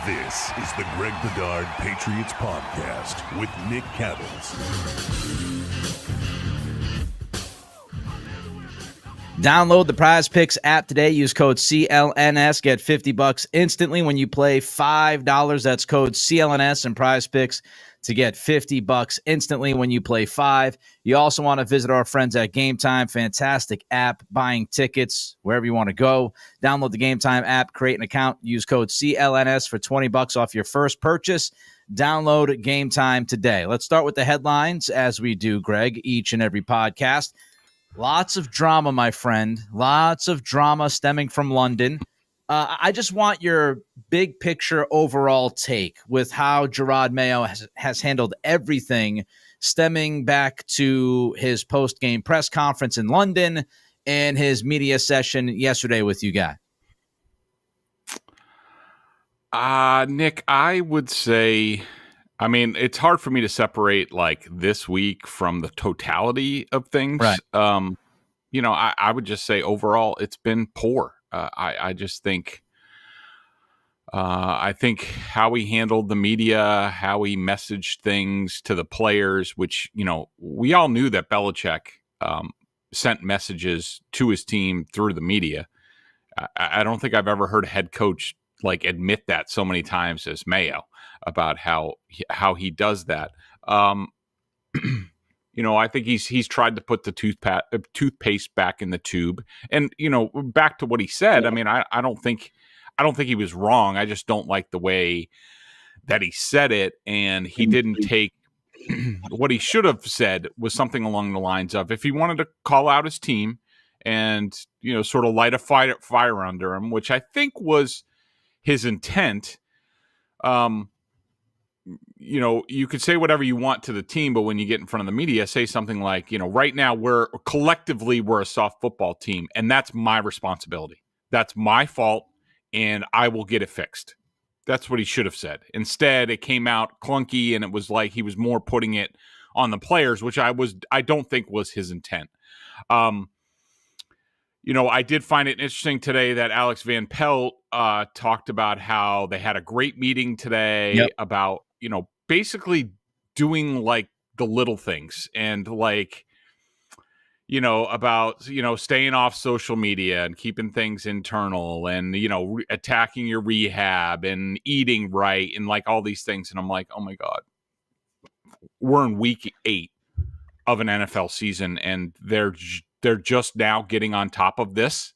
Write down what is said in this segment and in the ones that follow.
This is the Greg Bedard Patriots Podcast with Nick Cattles. Download the PrizePicks app today. Use code CLNS. Get $50 instantly when you play $5. That's code CLNS and PrizePicks to get $50 instantly when you play $5. You also want to visit our friends at Gametime. Fantastic app, buying tickets wherever you want to go. Download the Gametime app, create an account, use code CLNS for $20 off your first purchase. Download Gametime today. Let's start with the headlines as we do, Greg, each and every podcast. Lots of drama, my friend. Lots of drama stemming from London. I just want your big picture overall take with how Jerod Mayo has handled everything stemming back to his post-game press conference in London and his media session yesterday with you guys. Nick, I would say, I mean, it's hard for me to separate like this week from the totality of things. Right. I would just say overall it's been poor. I just think, I think how he handled the media, how he messaged things to the players, which, we all knew that Belichick sent messages to his team through the media. I don't think I've ever heard a head coach like admit that so many times as Mayo about how he does that. I think he's tried to put the toothpaste back in the tube, and back to what he said. I mean, I don't think he was wrong. I just don't like the way that he said it, and he didn't take what he should have said was something along the lines of, if he wanted to call out his team and sort of light a fire under him, which I think was his intent. You could say whatever you want to the team, but when you get in front of the media, say something like, right now we're a soft football team, and that's my responsibility. That's my fault, and I will get it fixed. That's what he should have said. Instead, it came out clunky, and it was like he was more putting it on the players, which I don't think was his intent. I did find it interesting today that Alex Van Pelt talked about how they had a great meeting today about, basically doing like the little things and like, about, staying off social media and keeping things internal and, attacking your rehab and eating right and like all these things. And I'm like, oh my God, we're in week 8 of an NFL season and they're just now getting on top of this.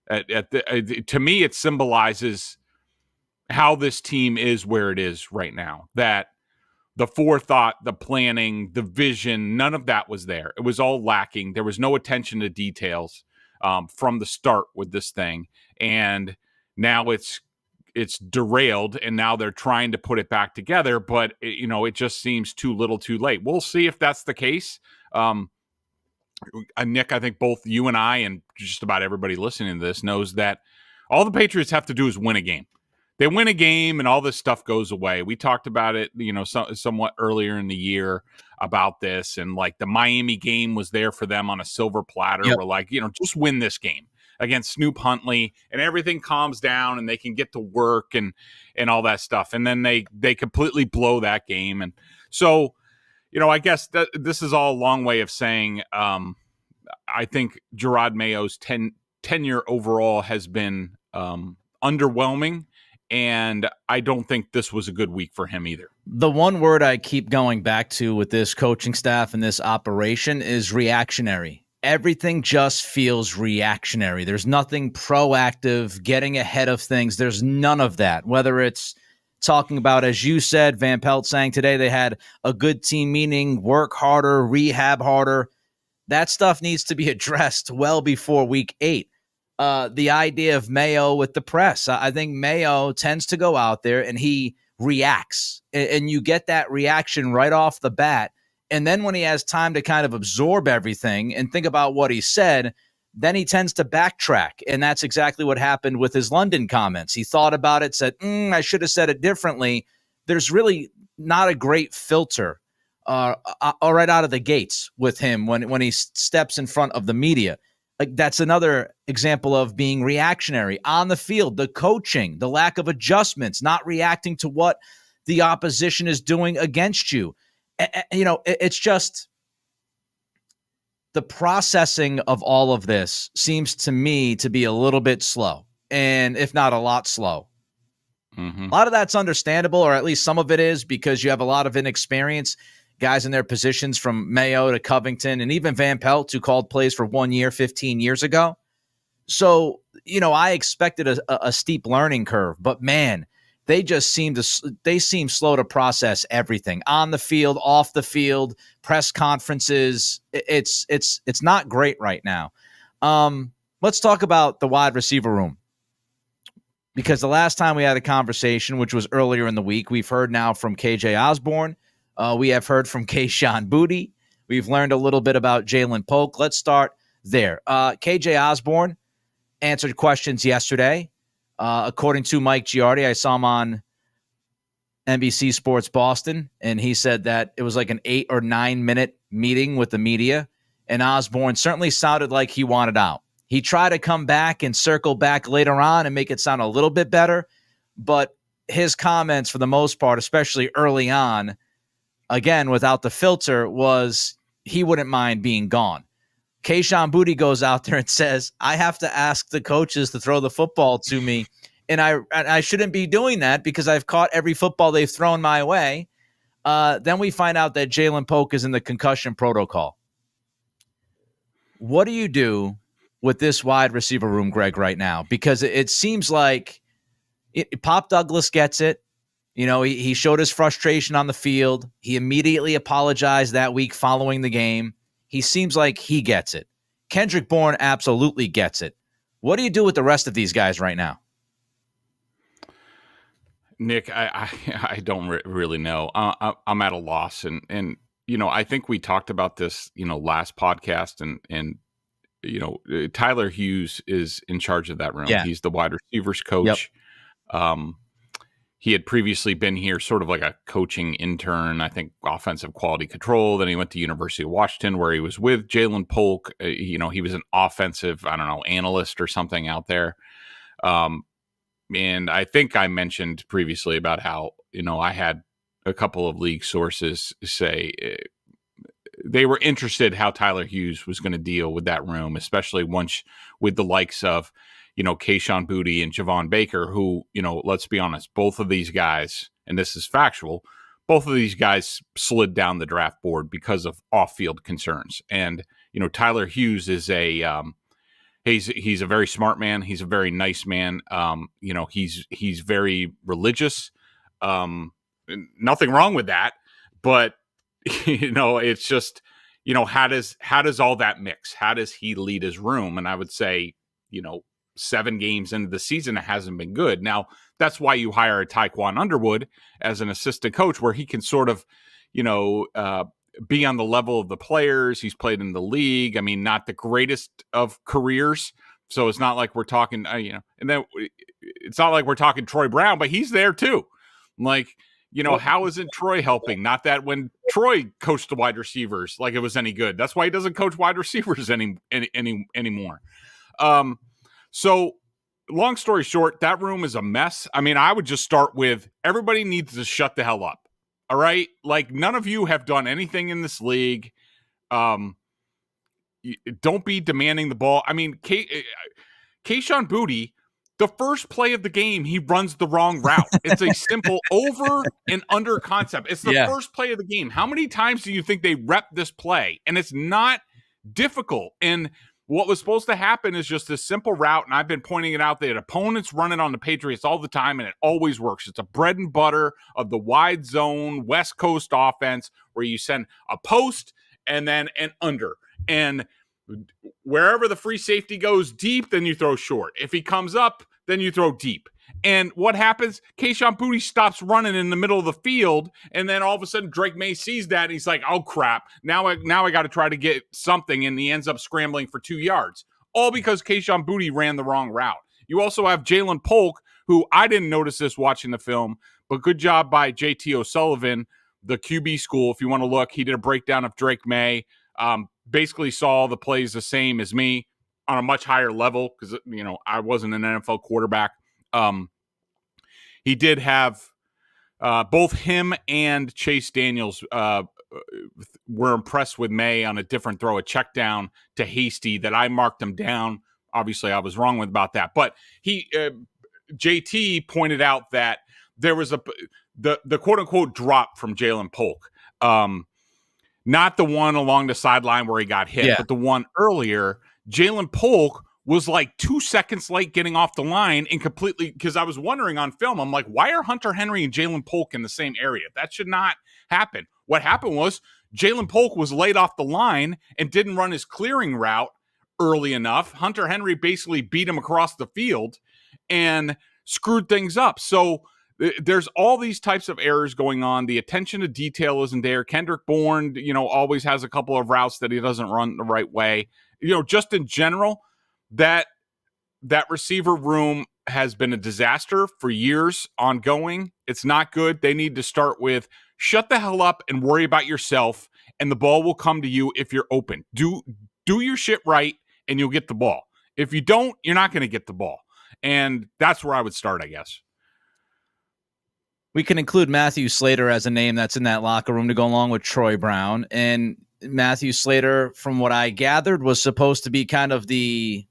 To me, it symbolizes how this team is where it is right now. That the forethought, the planning, the vision, none of that was there. It was all lacking. There was no attention to details from the start with this thing. And now it's derailed, and now they're trying to put it back together. But, it just seems too little too late. We'll see if that's the case. Nick, I think both you and I and just about everybody listening to this knows that all the Patriots have to do is win a game. They win a game and all this stuff goes away. We talked about it, somewhat earlier in the year about this, and like the Miami game was there for them on a silver platter. Yep. We're like, just win this game against Snoop Huntley and everything calms down and they can get to work and all that stuff. And then they completely blow that game. And so, I guess that this is all a long way of saying I think Jerod Mayo's tenure overall has been underwhelming, and I don't think this was a good week for him either. The one word I keep going back to with this coaching staff and this operation is reactionary. Everything just feels reactionary. There's nothing proactive, getting ahead of things. There's none of that, whether it's talking about, as you said, Van Pelt saying today they had a good team meeting, work harder, rehab harder. That stuff needs to be addressed well before week 8. The idea of Mayo with the press, I think Mayo tends to go out there and he reacts, and you get that reaction right off the bat. And then when he has time to kind of absorb everything and think about what he said, then he tends to backtrack. And that's exactly what happened with his London comments. He thought about it, said, I should have said it differently. There's really not a great filter right out of the gates with him when he steps in front of the media. Like, that's another example of being reactionary on the field. The coaching, the lack of adjustments, not reacting to what the opposition is doing against you. It's just the processing of all of this seems to me to be a little bit slow, and if not a lot slow. Mm-hmm. A lot of that's understandable, or at least some of it is, because you have a lot of inexperience guys in their positions, from Mayo to Covington and even Van Pelt, who called plays for 1 year 15 years ago. So, I expected a steep learning curve, but man, they just seem slow to process everything on the field, off the field, press conferences. It's not great right now. Let's talk about the wide receiver room, because the last time we had a conversation, which was earlier in the week, we've heard now from KJ Osborne. We have heard from Kayshon Boutte. We've learned a little bit about Jalen Polk. Let's start there. KJ Osborne answered questions yesterday. According to Mike Giardi, I saw him on NBC Sports Boston, and he said that it was like an 8 or 9 minute meeting with the media, and Osborne certainly sounded like he wanted out. He tried to come back and circle back later on and make it sound a little bit better, but his comments, for the most part, especially early on, again, without the filter, was he wouldn't mind being gone. Kayshon Boutte goes out there and says, I have to ask the coaches to throw the football to me, and I shouldn't be doing that because I've caught every football they've thrown my way. Then we find out that Jalen Polk is in the concussion protocol. What do you do with this wide receiver room, Greg, right now? Because it seems like Pop Douglas gets it. He showed his frustration on the field. He immediately apologized that week following the game. He seems like he gets it. Kendrick Bourne absolutely gets it. What do you do with the rest of these guys right now? Nick, I don't really know. I'm at a loss, and I think we talked about this last podcast, and Tyler Hughes is in charge of that room. Yeah. He's the wide receivers coach. Yep. He had previously been here sort of like a coaching intern, I think offensive quality control. Then he went to University of Washington, where he was with Jalen Polk. He was an offensive, analyst or something out there. And I think I mentioned previously about how, I had a couple of league sources say they were interested how Tyler Hughes was going to deal with that room, especially once with the likes of, Kayshon Boutte and Javon Baker, who, let's be honest, both of these guys, and this is factual, both of these guys slid down the draft board because of off-field concerns. And, Tyler Hughes is he's a very smart man. He's a very nice man. He's very religious. Nothing wrong with that, but it's just, how does all that mix? How does he lead his room? And I would say, 7 games into the season, it hasn't been good. Now, that's why you hire a Taekwon Underwood as an assistant coach, where he can sort of, be on the level of the players. He's played in the league. I mean, not the greatest of careers. So it's not like we're talking, and then it's not like we're talking Troy Brown, but he's there too. Like, how isn't Troy helping? Not that when Troy coached the wide receivers, like it was any good. That's why he doesn't coach wide receivers anymore. So long story short, that room is a mess. I mean, I would just start with everybody needs to shut the hell up. All right. Like, none of you have done anything in this league. Don't be demanding the ball. I mean, Kayshon Boutte, the first play of the game, he runs the wrong route. It's a simple over and under concept. It's the first play of the game. How many times do you think they rep this play? And it's not difficult. And what was supposed to happen is just this simple route, and I've been pointing it out that opponents run it on the Patriots all the time, and it always works. It's a bread and butter of the wide zone West Coast offense, where you send a post and then an under. And wherever the free safety goes deep, then you throw short. If he comes up, then you throw deep. And what happens? Kayshon Boutte stops running in the middle of the field, and then all of a sudden Drake Maye sees that, and he's like, "Oh crap! Now I got to try to get something," and he ends up scrambling for 2 yards, all because Kayshon Boutte ran the wrong route. You also have Jalen Polk, who I didn't notice this watching the film, but good job by JT O'Sullivan, the QB school. If you want to look, he did a breakdown of Drake Maye. Basically saw all the plays the same as me. on a much higher level because, I wasn't an NFL quarterback. He did have both him and Chase Daniels were impressed with Maye on a different throw, a check down to Hasty that I marked him down. Obviously, I was wrong about that. But JT pointed out that there was the quote-unquote drop from Jalen Polk. Not the one along the sideline where he got hit, but the one earlier. Jalen Polk was like 2 seconds late getting off the line and completely, because I was wondering on film, I'm like, why are Hunter Henry and Jalen Polk in the same area? That should not happen. What happened was Jalen Polk was late off the line and didn't run his clearing route early enough. Hunter Henry basically beat him across the field and screwed things up. So there's all these types of errors going on. The attention to detail isn't there. Kendrick Bourne, always has a couple of routes that he doesn't run the right way. Just in general, that receiver room has been a disaster for years ongoing. It's not good. They need to start with shut the hell up and worry about yourself, and the ball will come to you if you're open. Do your shit right, and you'll get the ball. If you don't, you're not going to get the ball. And that's where I would start, I guess. We can include Matthew Slater as a name that's in that locker room to go along with Troy Brown. And Matthew Slater, from what I gathered, was supposed to be kind of the,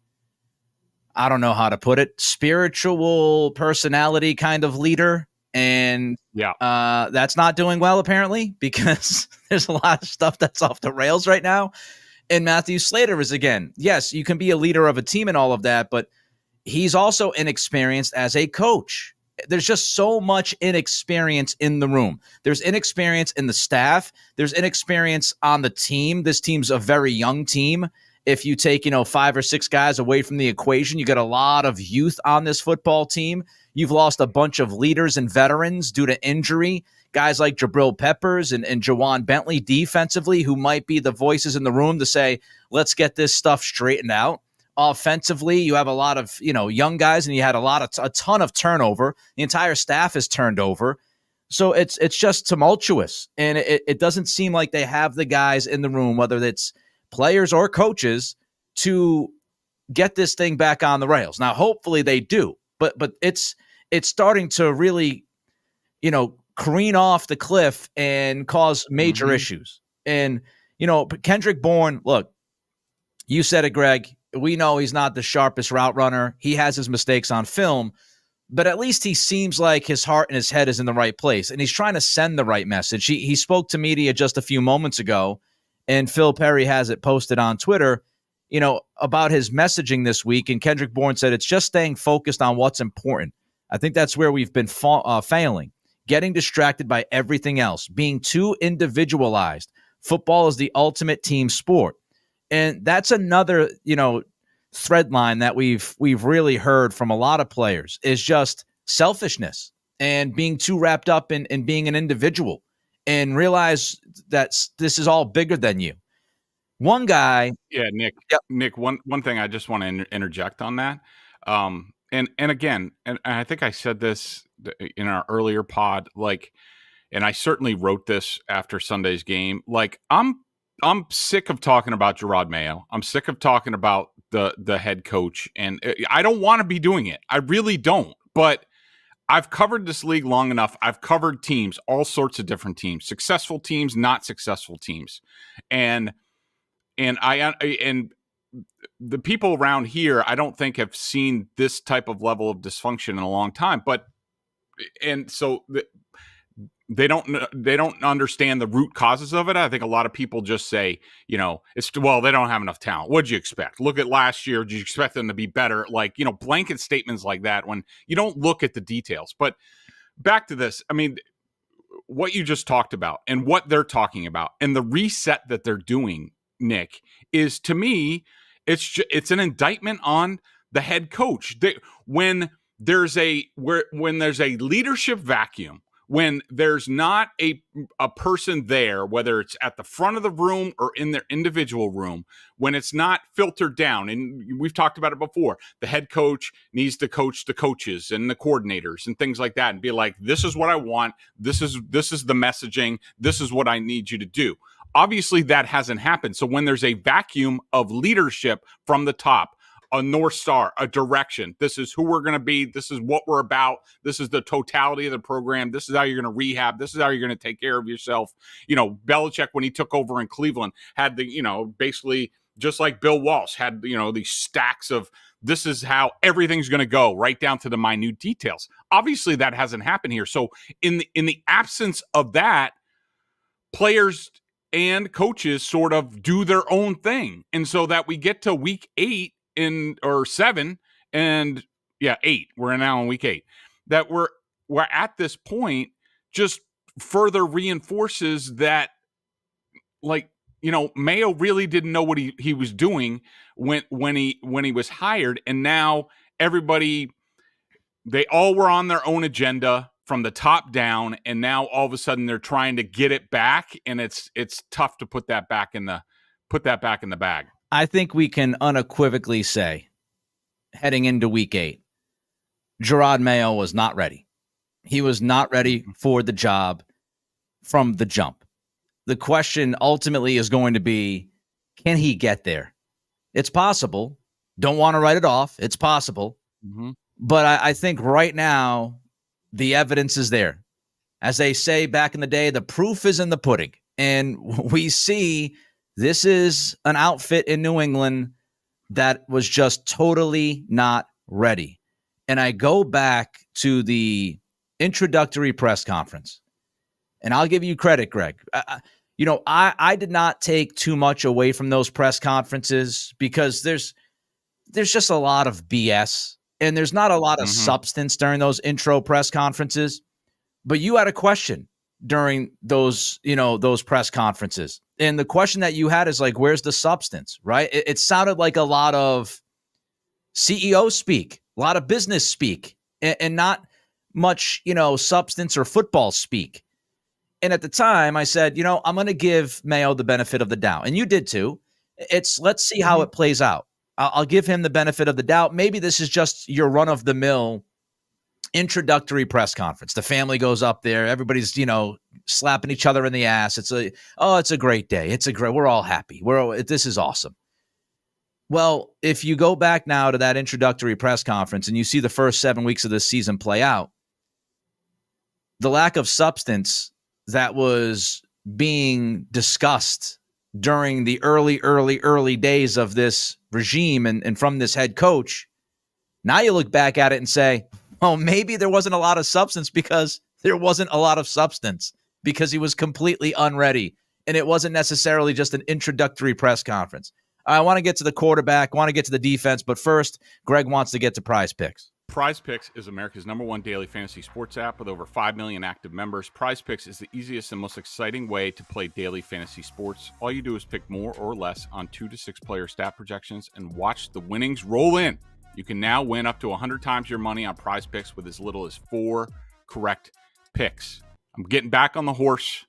I don't know how to put it, spiritual personality kind of leader. And that's not doing well, apparently, because there's a lot of stuff that's off the rails right now. And Matthew Slater is, again, yes, you can be a leader of a team and all of that, but he's also inexperienced as a coach. There's just so much inexperience in the room. There's inexperience in the staff. There's inexperience on the team. This team's a very young team. If you take, 5 or 6 guys away from the equation, you got a lot of youth on this football team. You've lost a bunch of leaders and veterans due to injury. Guys like Jabril Peppers and Jawan Bentley defensively, who might be the voices in the room to say, let's get this stuff straightened out. Offensively, you have a lot of, young guys, and you had a ton of turnover. The entire staff is turned over. So it's just tumultuous. And it doesn't seem like they have the guys in the room, whether it's players or coaches, to get this thing back on the rails. Now, hopefully they do, but it's starting to really, careen off the cliff and cause major issues. And, Kendrick Bourne, look, you said it, Greg. We know he's not the sharpest route runner. He has his mistakes on film, but at least he seems like his heart and his head is in the right place, and he's trying to send the right message. He spoke to media just a few moments ago, and Phil Perry has it posted on Twitter, about his messaging this week, and Kendrick Bourne said it's just staying focused on what's important. I think that's where we've been failing, getting distracted by everything else, being too individualized. Football is the ultimate team sport. And that's another, thread line that we've really heard from a lot of players is just selfishness and being too wrapped up in being an individual, and realize that this is all bigger than you. One guy. Yeah, Nick. Yep. Nick, one thing I just want to interject on that. And again, and I think I said this in our earlier pod, and I certainly wrote this after Sunday's game. I'm sick of talking about Jerod Mayo. I'm sick of talking about the head coach, and I don't want to be doing it. I really don't. But I've covered this league long enough. I've covered teams, all sorts of different teams, successful teams, not successful teams, and the people around here, I don't think have seen this type of level of dysfunction in a long time. So they don't understand the root causes of it. I think a lot of people just say, they don't have enough talent. What'd you expect? Look at last year. Did you expect them to be better? Blanket statements like that when you don't look at the details. But back to this, what you just talked about and what they're talking about and the reset that they're doing, Nick, is, to me, it's an indictment on the head coach. When there's a leadership vacuum, when there's not a person there, whether it's at the front of the room or in their individual room, when it's not filtered down, and we've talked about it before, the head coach needs to coach the coaches and the coordinators and things like that and be like, this is what I want. This is the messaging. This is what I need you to do. Obviously, that hasn't happened. So when there's a vacuum of leadership from the top, a North Star, a direction. This is who we're going to be. This is what we're about. This is the totality of the program. This is how you're going to rehab. This is how you're going to take care of yourself. Belichick, when he took over in Cleveland, had basically just like Bill Walsh had, these stacks of this is how everything's going to go, right down to the minute details. Obviously, that hasn't happened here. So in the absence of that, players and coaches sort of do their own thing. And so that we get to week 8 or 7 and 8, we're now in week 8, that we're at this point just further reinforces that, Mayo really didn't know what he was doing when he was hired. And now everybody, they all were on their own agenda from the top down, and now all of a sudden they're trying to get it back, and it's tough to put that back in the bag. I think we can unequivocally say, heading into week 8, Jerod Mayo was not ready. He was not ready for the job from the jump. The question ultimately is going to be, can he get there? It's possible. Don't want to write it off. It's possible. Mm-hmm. But I think right now, the evidence is there. As they say back in the day, the proof is in the pudding. And we see this is an outfit in New England that was just totally not ready. And I go back to the introductory press conference. And I'll give you credit, Greg. I did not take too much away from those press conferences because there's just a lot of BS and there's not a lot of substance during those intro press conferences. But you had a question during those press conferences. And the question that you had is where's the substance, right? It sounded like a lot of CEO speak, a lot of business speak, and not much, substance or football speak. And at the time, I said, I'm going to give Mayo the benefit of the doubt. And you did too. Let's see how it plays out. I'll give him the benefit of the doubt. Maybe this is just your run-of-the-mill introductory press conference. The family goes up there. Everybody's, slapping each other in the ass. It's a great day. We're all happy. This is awesome. Well, if you go back now to that introductory press conference and you see the first 7 weeks of this season play out, the lack of substance that was being discussed during the early days of this regime and from this head coach, now you look back at it and say, oh, maybe there wasn't a lot of substance because there wasn't a lot of substance because he was completely unready. And it wasn't necessarily just an introductory press conference. I want to get to the quarterback, want to get to the defense, but first, Greg wants to get to PrizePicks. PrizePicks is America's #1 daily fantasy sports app with over 5 million active members. PrizePicks is the easiest and most exciting way to play daily fantasy sports. All you do is pick more or less on 2 to 6 player stat projections and watch the winnings roll in. You can now win up to 100 times your money on PrizePicks with as little as 4 correct picks. I'm getting back on the horse.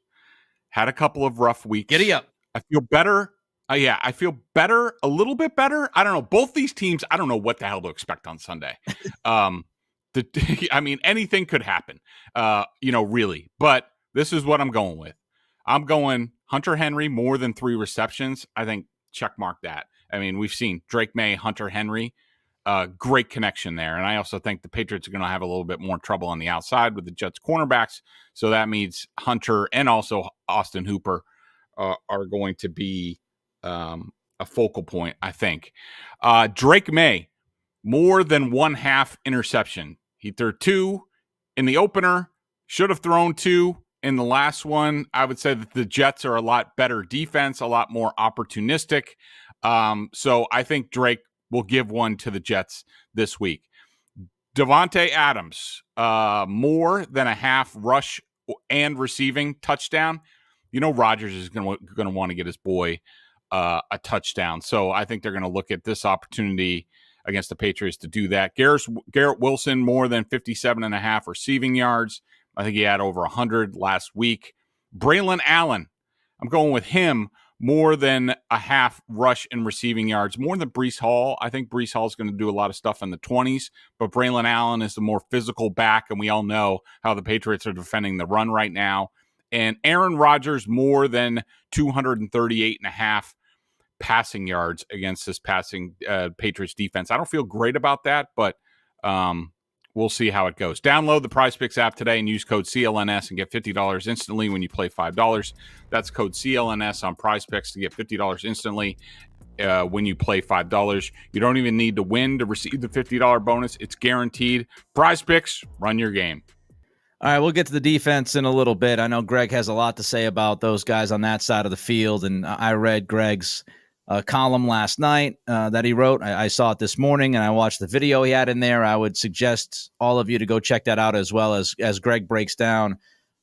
Had a couple of rough weeks. Giddy up. I feel better. I feel better, a little bit better. I don't know. Both these teams, I don't know what the hell to expect on Sunday. Anything could happen, really. But this is what I'm going with. I'm going Hunter Henry more than 3 receptions. I think check mark that. I mean, we've seen Drake Maye, Hunter Henry, great connection there. And I also think the Patriots are going to have a little bit more trouble on the outside with the Jets cornerbacks. So that means Hunter and also Austin Hooper are going to be a focal point, I think. Drake Maye, more than 1/2 interception. He threw 2 in the opener, should have thrown 2 in the last one. I would say that the Jets are a lot better defense, a lot more opportunistic. So I think Drake will give one to the Jets this week. Devontae Adams, more than 1/2 rush and receiving touchdown. Rodgers is going to want to get his boy a touchdown. So I think they're going to look at this opportunity against the Patriots to do that. Garrett Wilson, more than 57.5 receiving yards. I think he had over 100 last week. Braylon Allen, I'm going with him, more than 1/2 rush and receiving yards, more than Breece Hall. I think Breece Hall is going to do a lot of stuff in the 20s, but Braylon Allen is the more physical back, and we all know how the Patriots are defending the run right now. And Aaron Rodgers, more than 238.5 passing yards against this passing Patriots defense. I don't feel great about that, but we'll see how it goes. Download the PrizePicks app today and use code CLNS and get $50 instantly when you play $5. That's code CLNS on PrizePicks to get $50 instantly when you play $5. You don't even need to win to receive the $50 bonus. It's guaranteed. PrizePicks, run your game. All right, we'll get to the defense in a little bit. I know Greg has a lot to say about those guys on that side of the field, and I read Greg's column last night that he wrote. I saw it this morning, and I watched the video he had in there. I would suggest all of you to go check that out as well as Greg breaks down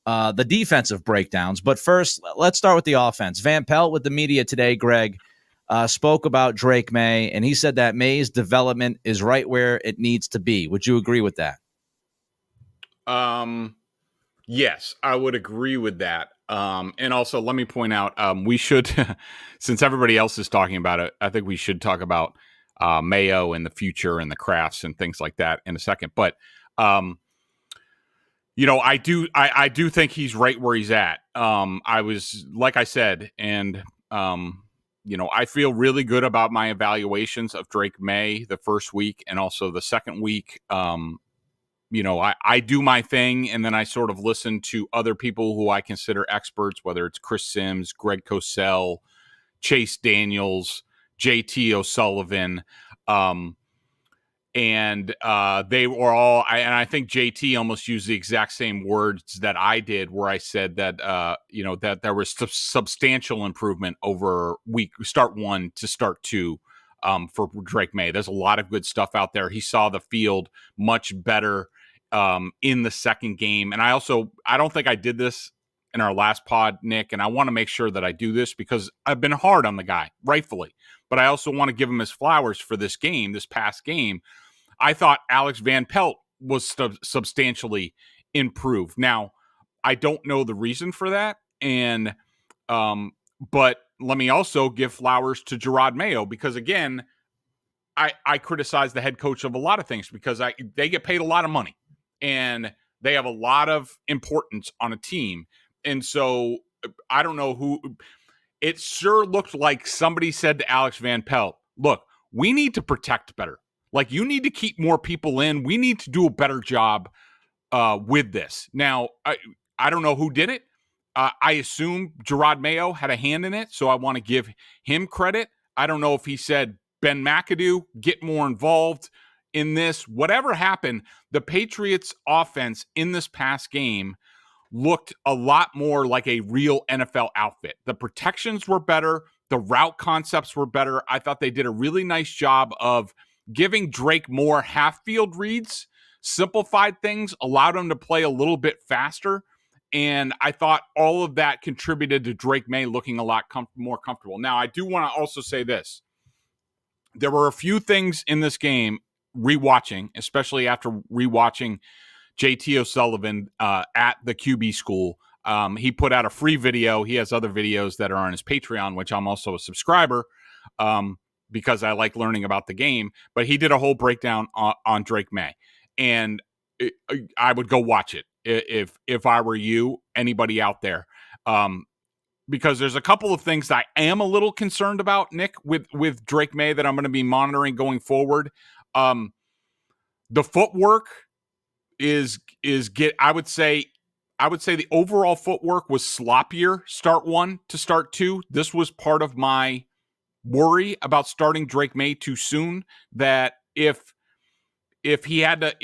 the defensive breakdowns. But first, let's start with the offense. Van Pelt with the media today, Greg, spoke about Drake Maye, and he said that Maye's development is right where it needs to be. Would you agree with that? Yes, I would agree with that. And also, let me point out, we should, since everybody else is talking about it, I think we should talk about Mayo and the future and the Crafts and things like that in a second. But, I do think he's right where he's at. I was, like I said, and, I feel really good about my evaluations of Drake Maye the first week and also the second week. I do my thing, and then I sort of listen to other people who I consider experts, whether it's Chris Sims, Greg Cosell, Chase Daniels, JT O'Sullivan. And they were all, and I think JT almost used the exact same words that I did, where I said that, that there was substantial improvement over start 1 to start 2 for Drake Maye. There's a lot of good stuff out there. He saw the field much better in the second game. And I don't think I did this in our last pod, Nick, and I want to make sure that I do this because I've been hard on the guy, rightfully. But I also want to give him his flowers for this past game. I thought Alex Van Pelt was substantially improved. Now, I don't know the reason for that. And, but let me also give flowers to Jerod Mayo because, again, I criticize the head coach of a lot of things because they get paid a lot of money and they have a lot of importance on a team. And so I don't know who – it sure looked like somebody said to Alex Van Pelt, look, we need to protect better. Like, you need to keep more people in. We need to do a better job with this. Now, I don't know who did it. I assume Jerod Mayo had a hand in it, so I want to give him credit. I don't know if he said, Ben McAdoo, get more involved in this. Whatever happened, the Patriots offense in this past game looked a lot more like a real NFL outfit. The protections were better. The route concepts were better. I thought they did a really nice job of giving Drake more half-field reads, simplified things, allowed him to play a little bit faster. And I thought all of that contributed to Drake Maye looking a lot more comfortable. Now, I do want to also say this. There were a few things in this game, rewatching, especially after rewatching JT O'Sullivan at the QB school. He put out a free video. He has other videos that are on his Patreon, which I'm also a subscriber because I like learning about the game. But he did a whole breakdown on Drake Maye. And I would go watch it if I were you, anybody out there. Because there's a couple of things that I am a little concerned about, Nick, with Drake Maye that I'm going to be monitoring going forward. The footwork I would say the overall footwork was sloppier start 1 to start 2. This was part of my worry about starting Drake Maye too soon, that if he had to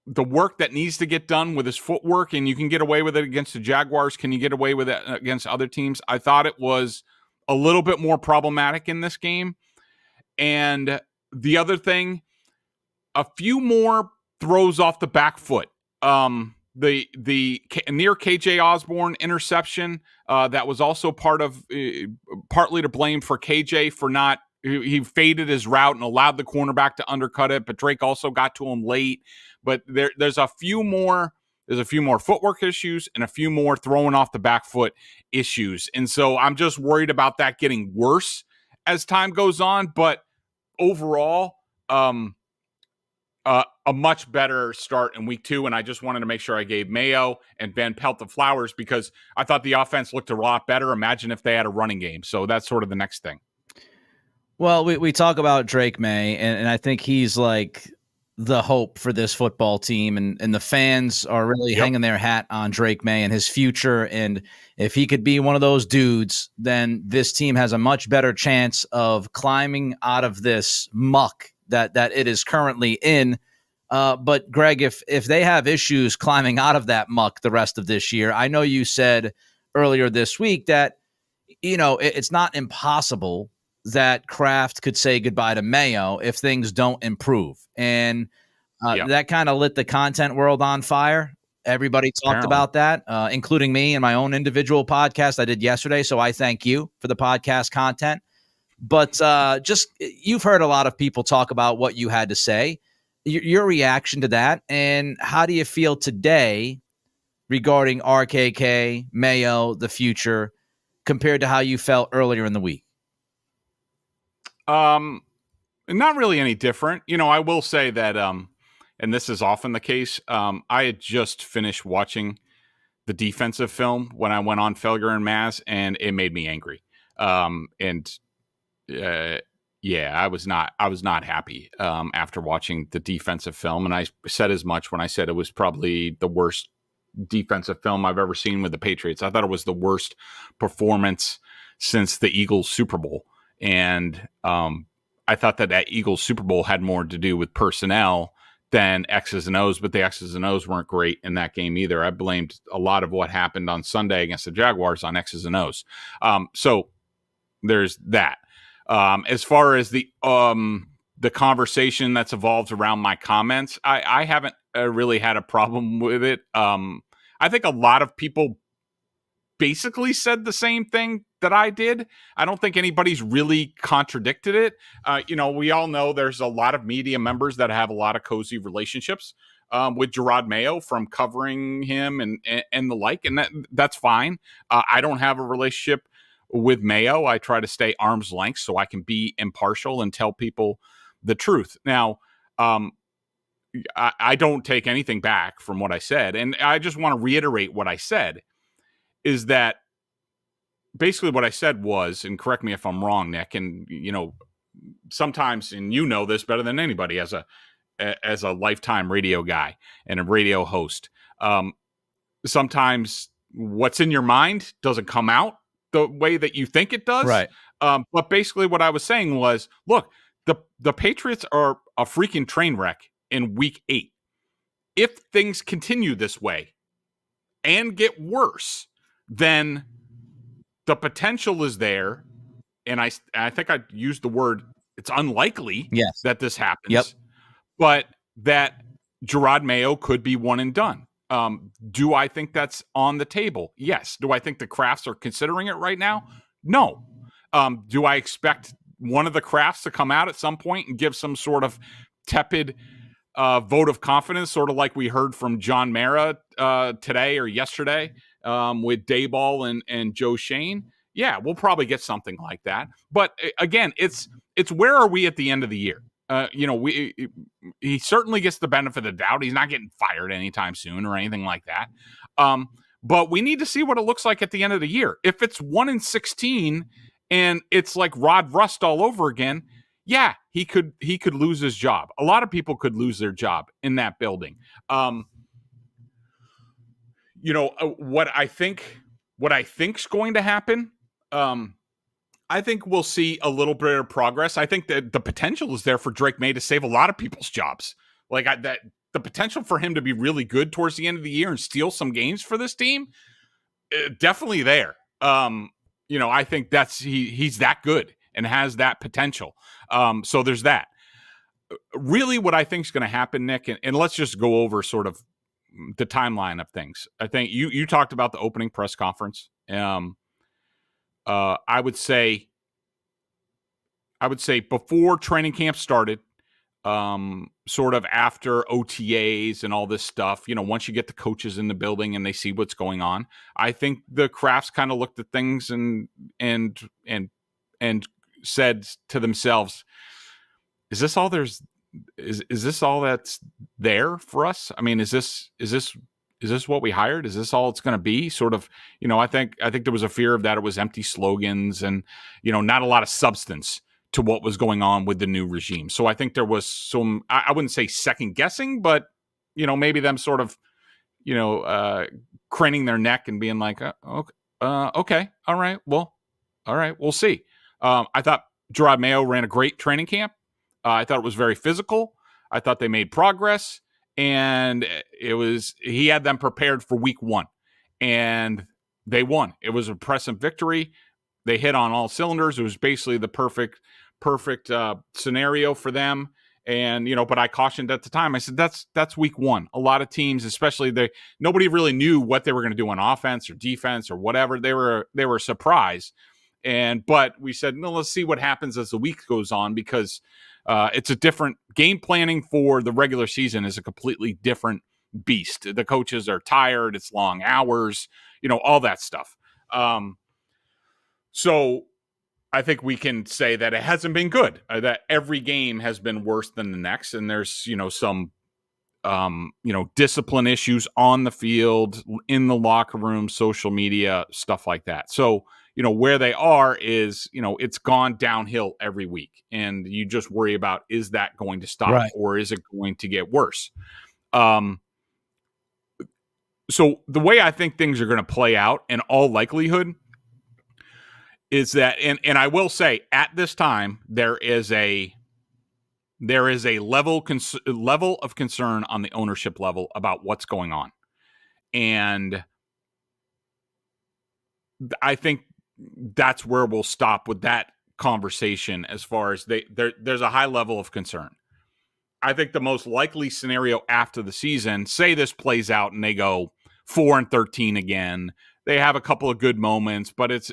the work that needs to get done with his footwork, and you can get away with it against the Jaguars, can you get away with it against other teams? I thought it was a little bit more problematic in this game. And the other thing, a few more throws off the back foot. The near KJ Osborne interception that was also partly to blame for KJ for not. He faded his route and allowed the cornerback to undercut it, but Drake also got to him late. But there's a few more footwork issues and a few more throwing off the back foot issues. And so I'm just worried about that getting worse as time goes on. But overall, a much better start in week 2. And I just wanted to make sure I gave Mayo and Van Pelt the flowers because I thought the offense looked a lot better. Imagine if they had a running game. So that's sort of the next thing. Well, we talk about Drake May, and I think he's like the hope for this football team, and the fans are really hanging their hat on Drake May and his future. And if he could be one of those dudes, then this team has a much better chance of climbing out of this muck that it is currently in. But Greg, if they have issues climbing out of that muck the rest of this year, I know you said earlier this week that, it's not impossible that Kraft could say goodbye to Mayo if things don't improve. And that kind of lit the content world on fire. Everybody talked about that, including me and my own individual podcast I did yesterday. So I thank you for the podcast content. But just you've heard a lot of people talk about what you had to say, your reaction to that, and how do you feel today regarding RKK, Mayo, the future, compared to how you felt earlier in the week? Not really any different. I will say that, and this is often the case, I had just finished watching the defensive film when I went on Felger and Maz, and it made me angry. I was not happy after watching the defensive film, and I said as much when I said it was probably the worst defensive film I've ever seen with the Patriots. I thought it was the worst performance since the Eagles Super Bowl. And I thought that Eagles Super Bowl had more to do with personnel than X's and O's, but the X's and O's weren't great in that game either. I blamed a lot of what happened on Sunday against the Jaguars on X's and O's. So there's that. As far as the conversation that's evolved around my comments, I haven't really had a problem with it. I think a lot of people basically said the same thing that I did. I don't think anybody's really contradicted it. We all know there's a lot of media members that have a lot of cozy relationships with Jerod Mayo from covering him and the like, and that's fine. I don't have a relationship with Mayo. I try to stay arm's length so I can be impartial and tell people the truth. Now, I don't take anything back from what I said, and I just want to reiterate what I said, is that basically what I said was, and correct me if I'm wrong, Nick, and sometimes, and this better than anybody as a lifetime radio guy and a radio host, sometimes what's in your mind doesn't come out the way that you think it does. Right. But basically what I was saying was, look, the Patriots are a freaking train wreck in week 8. If things continue this way and get worse, then the potential is there. And I think I used the word, it's unlikely that this happens, but that Jerod Mayo could be one and done. Do I think that's on the table? Yes. Do I think the Krafts are considering it right now? No. Do I expect one of the Krafts to come out at some point and give some sort of tepid vote of confidence, sort of like we heard from John Mara today or yesterday with Dayball and Joe Shane? Yeah, we'll probably get something like that. But again, it's where are we at the end of the year? He certainly gets the benefit of the doubt. He's not getting fired anytime soon or anything like that. But we need to see what it looks like at the end of the year. If it's 1-16 and it's like Rod Rust all over again, yeah, he could lose his job. A lot of people could lose their job in that building. What I think's going to happen, I think we'll see a little bit of progress. I think that the potential is there for Drake May to save a lot of people's jobs. The potential for him to be really good towards the end of the year and steal some games for this team, definitely there. I think he's that good and has that potential. So there's that. Really what I think is going to happen, Nick, and let's just go over sort of the timeline of things. I think you talked about the opening press conference. I would say before training camp started, sort of after OTAs and all this stuff, once you get the coaches in the building and they see what's going on, I think the Krafts kind of looked at things and said to themselves, is this all there's, is this all that's there for us? I mean, is this what we hired? Is this all it's going to be? Sort of, I think there was a fear of that. It was empty slogans and, not a lot of substance to what was going on with the new regime. So I think there was some, I wouldn't say second guessing, but, maybe them sort of, craning their neck and being like, okay, all right, we'll see. I thought Jerod Mayo ran a great training camp. I thought it was very physical. I thought they made progress, and he had them prepared for week 1, and they won. It was a impressive victory. They hit on all cylinders. It was basically the perfect scenario for them. And, but I cautioned at the time, I said, that's week 1. A lot of teams, especially nobody really knew what they were going to do on offense or defense or whatever. They were surprised. But we said, no, let's see what happens as the week goes on, because it's a different game. Planning for the regular season is a completely different beast. The coaches are tired. It's long hours, all that stuff. So I think we can say that it hasn't been good, that every game has been worse than the next. And there's, some, discipline issues on the field, in the locker room, social media, stuff like that. So, where they are is, it's gone downhill every week. And you just worry about, is that going to stop, right, or is it going to get worse? So the way I think things are going to play out in all likelihood is that, and I will say at this time, there is a level of concern on the ownership level about what's going on. And I think that's where we'll stop with that conversation. As far as there's a high level of concern. I think the most likely scenario after the season, say this plays out and they go 4-13 again, they have a couple of good moments, but it's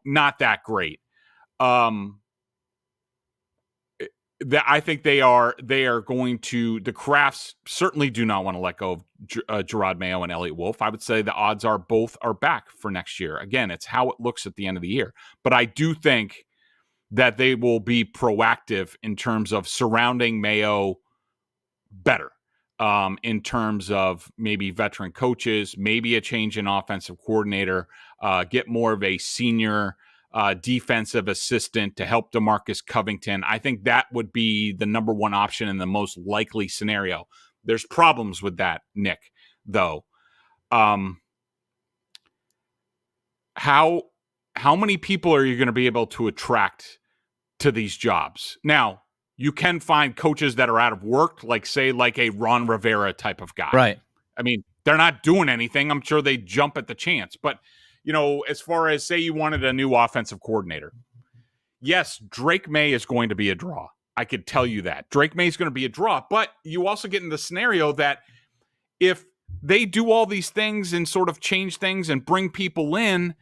not that great. I think they are going to, the Krafts certainly do not want to let go of Jerod Mayo and Elliott Wolf. I would say the odds are both are back for next year. Again, it's how it looks at the end of the year. But I do think that they will be proactive in terms of surrounding Mayo better, in terms of maybe veteran coaches, maybe a change in offensive coordinator, get more of a senior defensive assistant to help DeMarcus Covington. I think that would be the number one option in the most likely scenario. There's problems with that, Nick, though. How many people are you going to be able to attract to these jobs? Now, you can find coaches that are out of work, like a Ron Rivera type of guy. Right. I mean, they're not doing anything. I'm sure they jump at the chance. But, as far as, say you wanted a new offensive coordinator, yes, Drake Maye is going to be a draw. I could tell you that. Drake Maye is going to be a draw. But you also get in the scenario that if they do all these things and sort of change things and bring people in,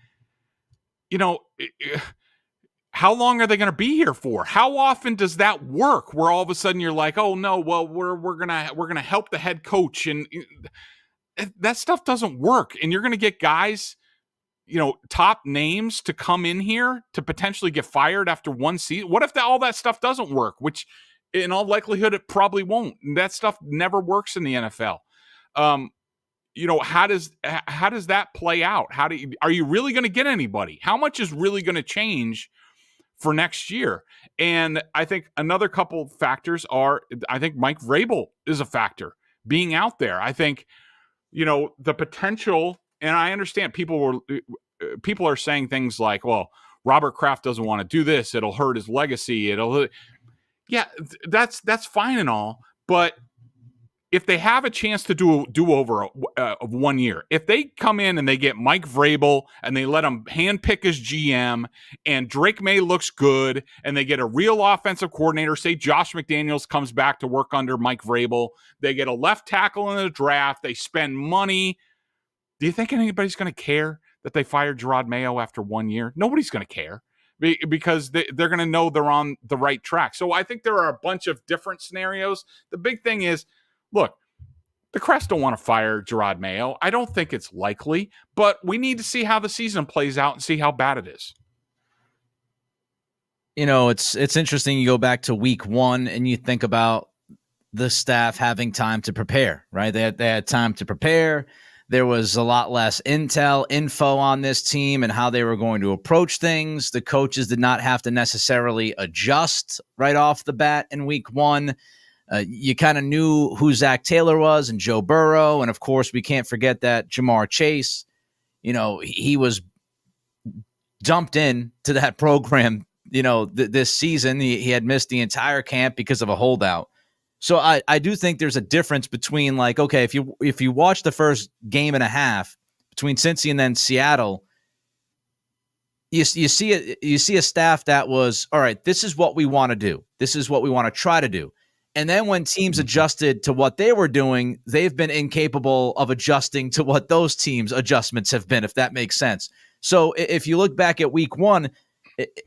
how long are they going to be here for? How often does that work? Where all of a sudden you're like, oh no, well we're gonna help the head coach, and that stuff doesn't work. And you're going to get guys, top names to come in here to potentially get fired after one season. What if all that stuff doesn't work? Which, in all likelihood, it probably won't. That stuff never works in the NFL. How does that play out? Are you really going to get anybody? How much is really going to change for next year? And I think another couple of factors are, I think Mike Vrabel is a factor being out there. I think, the potential, and I understand people are saying things like, well, Robert Kraft doesn't want to do this. It'll hurt his legacy. Yeah, that's fine and all. But if they have a chance to do over of 1 year, if they come in and they get Mike Vrabel and they let him handpick his GM, and Drake Maye looks good, and they get a real offensive coordinator, say Josh McDaniels comes back to work under Mike Vrabel, they get a left tackle in the draft, they spend money. Do you think anybody's going to care that they fired Jerod Mayo after 1 year? Nobody's going to care, because they're going to know they're on the right track. So I think there are a bunch of different scenarios. The big thing is, look, the Krafts don't want to fire Jerod Mayo. I don't think it's likely, but we need to see how the season plays out and see how bad it is. It's interesting. You go back to week 1 and you think about the staff having time to prepare, right? They had time to prepare. There was a lot less info on this team and how they were going to approach things. The coaches did not have to necessarily adjust right off the bat in week one. You kind of knew who Zach Taylor was and Joe Burrow. And, of course, we can't forget that Jamar Chase, he was dumped in to that program, this season. He had missed the entire camp because of a holdout. So I do think there's a difference between, like, okay, if you watch the first game and a half between Cincy and then Seattle, you see a staff that was, all right, this is what we want to do. This is what we want to try to do. And then when teams adjusted to what they were doing, they've been incapable of adjusting to what those teams' adjustments have been, if that makes sense. So if you look back at week one,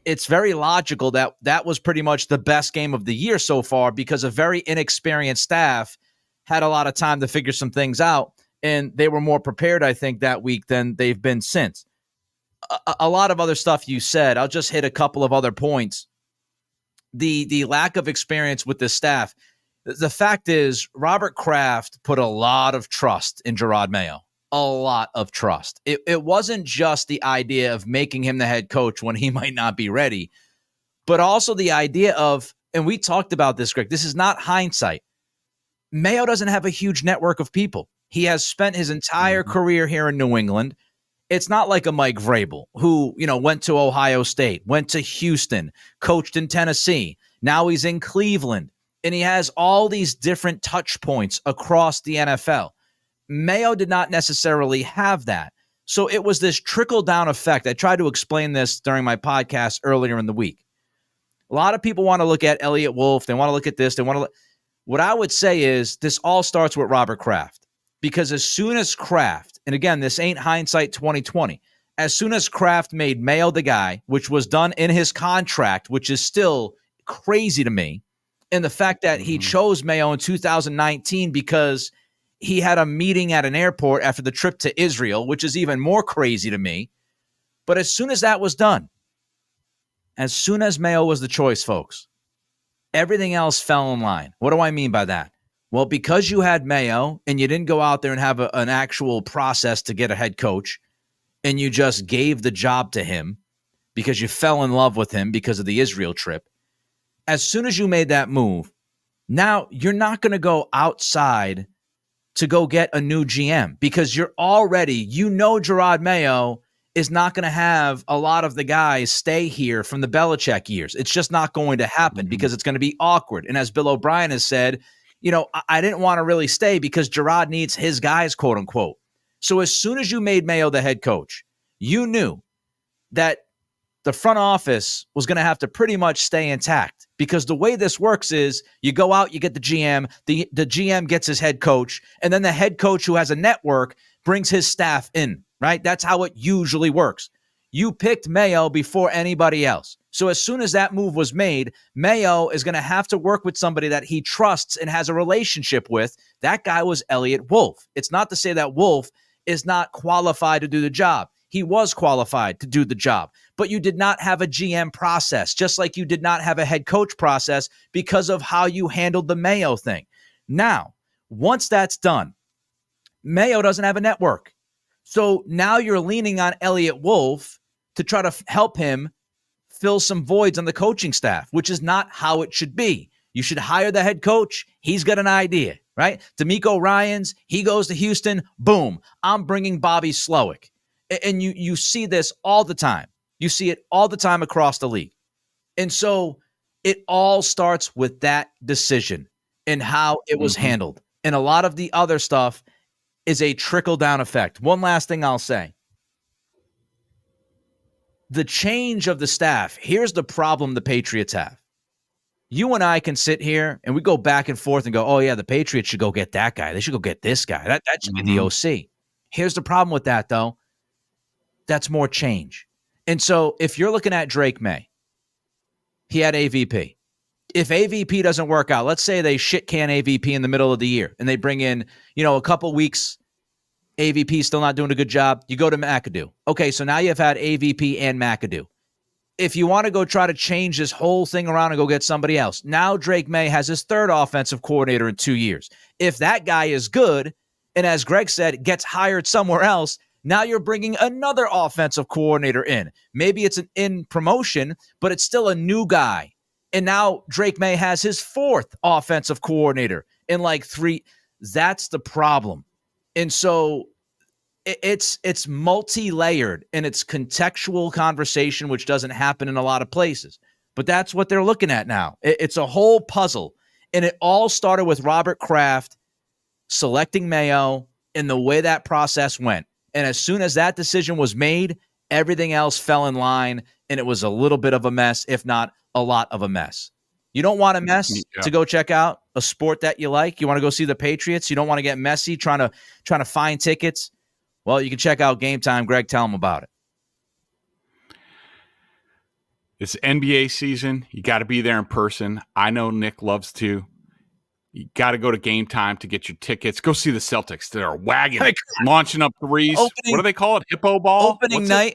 it's very logical that was pretty much the best game of the year so far, because a very inexperienced staff had a lot of time to figure some things out, and they were more prepared, I think, that week than they've been since. A lot of other stuff you said. I'll just hit a couple of other points. The lack of experience with the staff. The fact is, Robert Kraft put a lot of trust in Jerod Mayo. A lot of trust. It wasn't just the idea of making him the head coach when he might not be ready, but also the idea of, and we talked about this, Greg, this is not hindsight. Mayo doesn't have a huge network of people. He has spent his entire career here in New England. It's not like a Mike Vrabel who, went to Ohio State, went to Houston, coached in Tennessee. Now he's in Cleveland, and he has all these different touch points across the NFL. Mayo did not necessarily have that. So it was this trickle-down effect. I tried to explain this during my podcast earlier in the week. A lot of people want to look at Elliott Wolf. They want to look at this. What I would say is this all starts with Robert Kraft. Because as soon as Kraft, and again, this ain't hindsight 2020, as soon as Kraft made Mayo the guy, which was done in his contract, which is still crazy to me, and the fact that he chose Mayo in 2019 because he had a meeting at an airport after the trip to Israel, which is even more crazy to me. But as soon as that was done, as soon as Mayo was the choice, folks, everything else fell in line. What do I mean by that? Well, because you had Mayo and you didn't go out there and have an actual process to get a head coach, and you just gave the job to him because you fell in love with him because of the Israel trip, as soon as you made that move, now you're not going to go outside to go get a new GM because you're already, Jerod Mayo is not going to have a lot of the guys stay here from the Belichick years. It's just not going to happen because it's going to be awkward. And as Bill O'Brien has said, I didn't want to really stay because Jerod needs his guys, quote unquote. So as soon as you made Mayo the head coach, you knew that the front office was going to have to pretty much stay intact, because the way this works is you go out, you get the GM, the GM gets his head coach, and then the head coach who has a network brings his staff in, right? That's how it usually works. You picked Mayo before anybody else. So as soon as that move was made, Mayo is going to have to work with somebody that he trusts and has a relationship with. That guy was Elliott Wolf. It's not to say that Wolf is not qualified to do the job. He was qualified to do the job, but you did not have a GM process, just like you did not have a head coach process because of how you handled the Mayo thing. Now, once that's done, Mayo doesn't have a network. So now you're leaning on Elliott Wolf to try to help him fill some voids on the coaching staff, which is not how it should be. You should hire the head coach. He's got an idea, right? D'Amico Ryans, he goes to Houston. Boom, I'm bringing Bobby Slowick. And you see this all the time. You see it all the time across the league. And so it all starts with that decision and how it was handled. And a lot of the other stuff is a trickle-down effect. One last thing I'll say. The change of the staff, here's the problem the Patriots have. You and I can sit here and we go back and forth and go, oh, yeah, the Patriots should go get that guy. They should go get this guy. That should be the OC. Here's the problem with that, though. That's more change. And so if you're looking at Drake Maye, he had AVP. If AVP doesn't work out, let's say they shit can AVP in the middle of the year and they bring in, a couple weeks, AVP still not doing a good job. You go to McAdoo. Okay, so now you've had AVP and McAdoo. If you want to go try to change this whole thing around and go get somebody else, now Drake Maye has his third offensive coordinator in 2 years. If that guy is good, and as Greg said, gets hired somewhere else. Now you're bringing another offensive coordinator in. Maybe it's an in promotion, but it's still a new guy. And now Drake Maye has his fourth offensive coordinator in like 3. That's the problem. And so it's multi-layered, and it's contextual conversation, which doesn't happen in a lot of places. But that's what they're looking at now. It's a whole puzzle. And it all started with Robert Kraft selecting Mayo and the way that process went. And as soon as that decision was made, everything else fell in line, and it was a little bit of a mess, if not a lot of a mess. You don't want a mess to go check out a sport that you like. You want to go see the Patriots. You don't want to get messy trying to find tickets. Well, you can check out Gametime. Greg, tell them about it. It's NBA season. You got to be there in person. I know Nick loves to. You got to go to Gametime to get your tickets. Go see the Celtics. They're wagging, launching up threes. What do they call it? Hippo ball?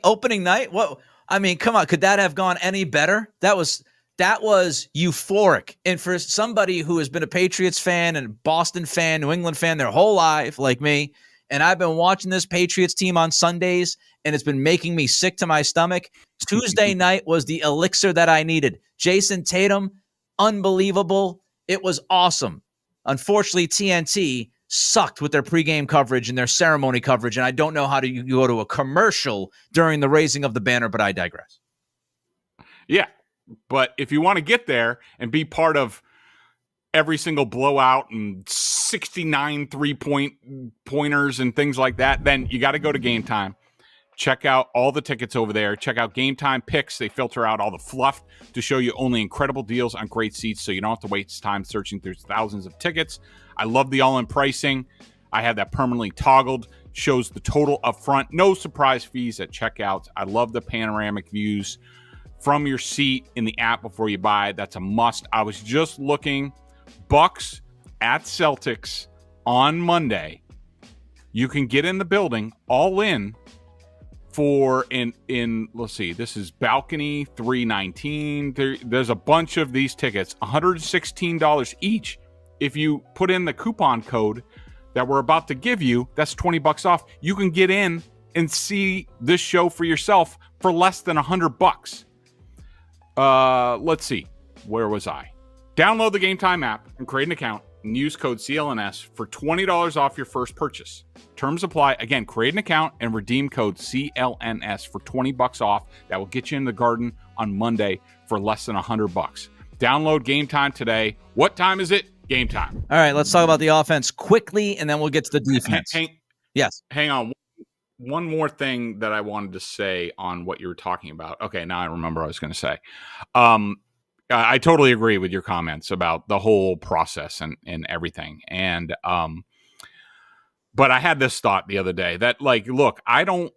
Opening night. What? I mean, come on. Could that have gone any better? That was euphoric. And for somebody who has been a Patriots fan and Boston fan, New England fan their whole life, like me, and I've been watching this Patriots team on Sundays, and it's been making me sick to my stomach. Tuesday night was the elixir that I needed. Jason Tatum, unbelievable. It was awesome. Unfortunately, TNT sucked with their pregame coverage and their ceremony coverage, and I don't know how to go to a commercial during the raising of the banner, but I digress. Yeah, but if you want to get there and be part of every single blowout and 69 three-pointers and things like that, then you got to go to Gametime. Check out all the tickets over there. Check out Gametime Picks. They filter out all the fluff to show you only incredible deals on great seats, so you don't have to waste time searching through thousands of tickets. I love the all-in pricing. I have that permanently toggled. Shows the total up front. No surprise fees at checkout. I love the panoramic views from your seat in the app before you buy. That's a must. I was just looking. Bucks at Celtics on Monday. You can get in the building all in for in let's see, this is balcony $319. There's a bunch of these tickets, $116 each. If you put in the coupon code that we're about to give you, that's $20 off. You can get in and see this show for yourself for less than $100. Let's see, where was I? Download the Gametime app and create an account and use code CLNS for $20 off your first purchase. Terms apply. Again, create an account and redeem code CLNS for $20 off. That will get you in the garden on Monday for less than $100. Download Gametime today. What time is it? Gametime. All right, let's talk about the offense quickly, and then we'll get to the defense. Yes. Hang on. One more thing that I wanted to say on what you were talking about. Okay, now I remember what I was going to say. I totally agree with your comments about the whole process and everything. And but I had this thought the other day that, like, look, I don't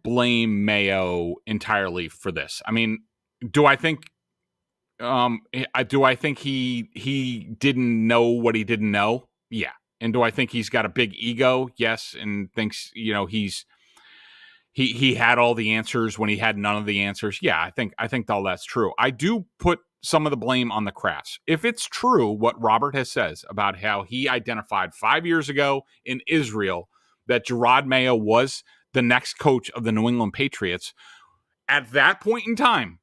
blame Mayo entirely for this. I mean, do I think he didn't know what he didn't know? Yeah. And do I think he's got a big ego? Yes. And thinks, he had all the answers when he had none of the answers. Yeah, I think all that's true. I do put some of the blame on the Crafts. If it's true what Robert has says about how he identified 5 years ago in Israel that Jerod Mayo was the next coach of the New England Patriots, at that point in time,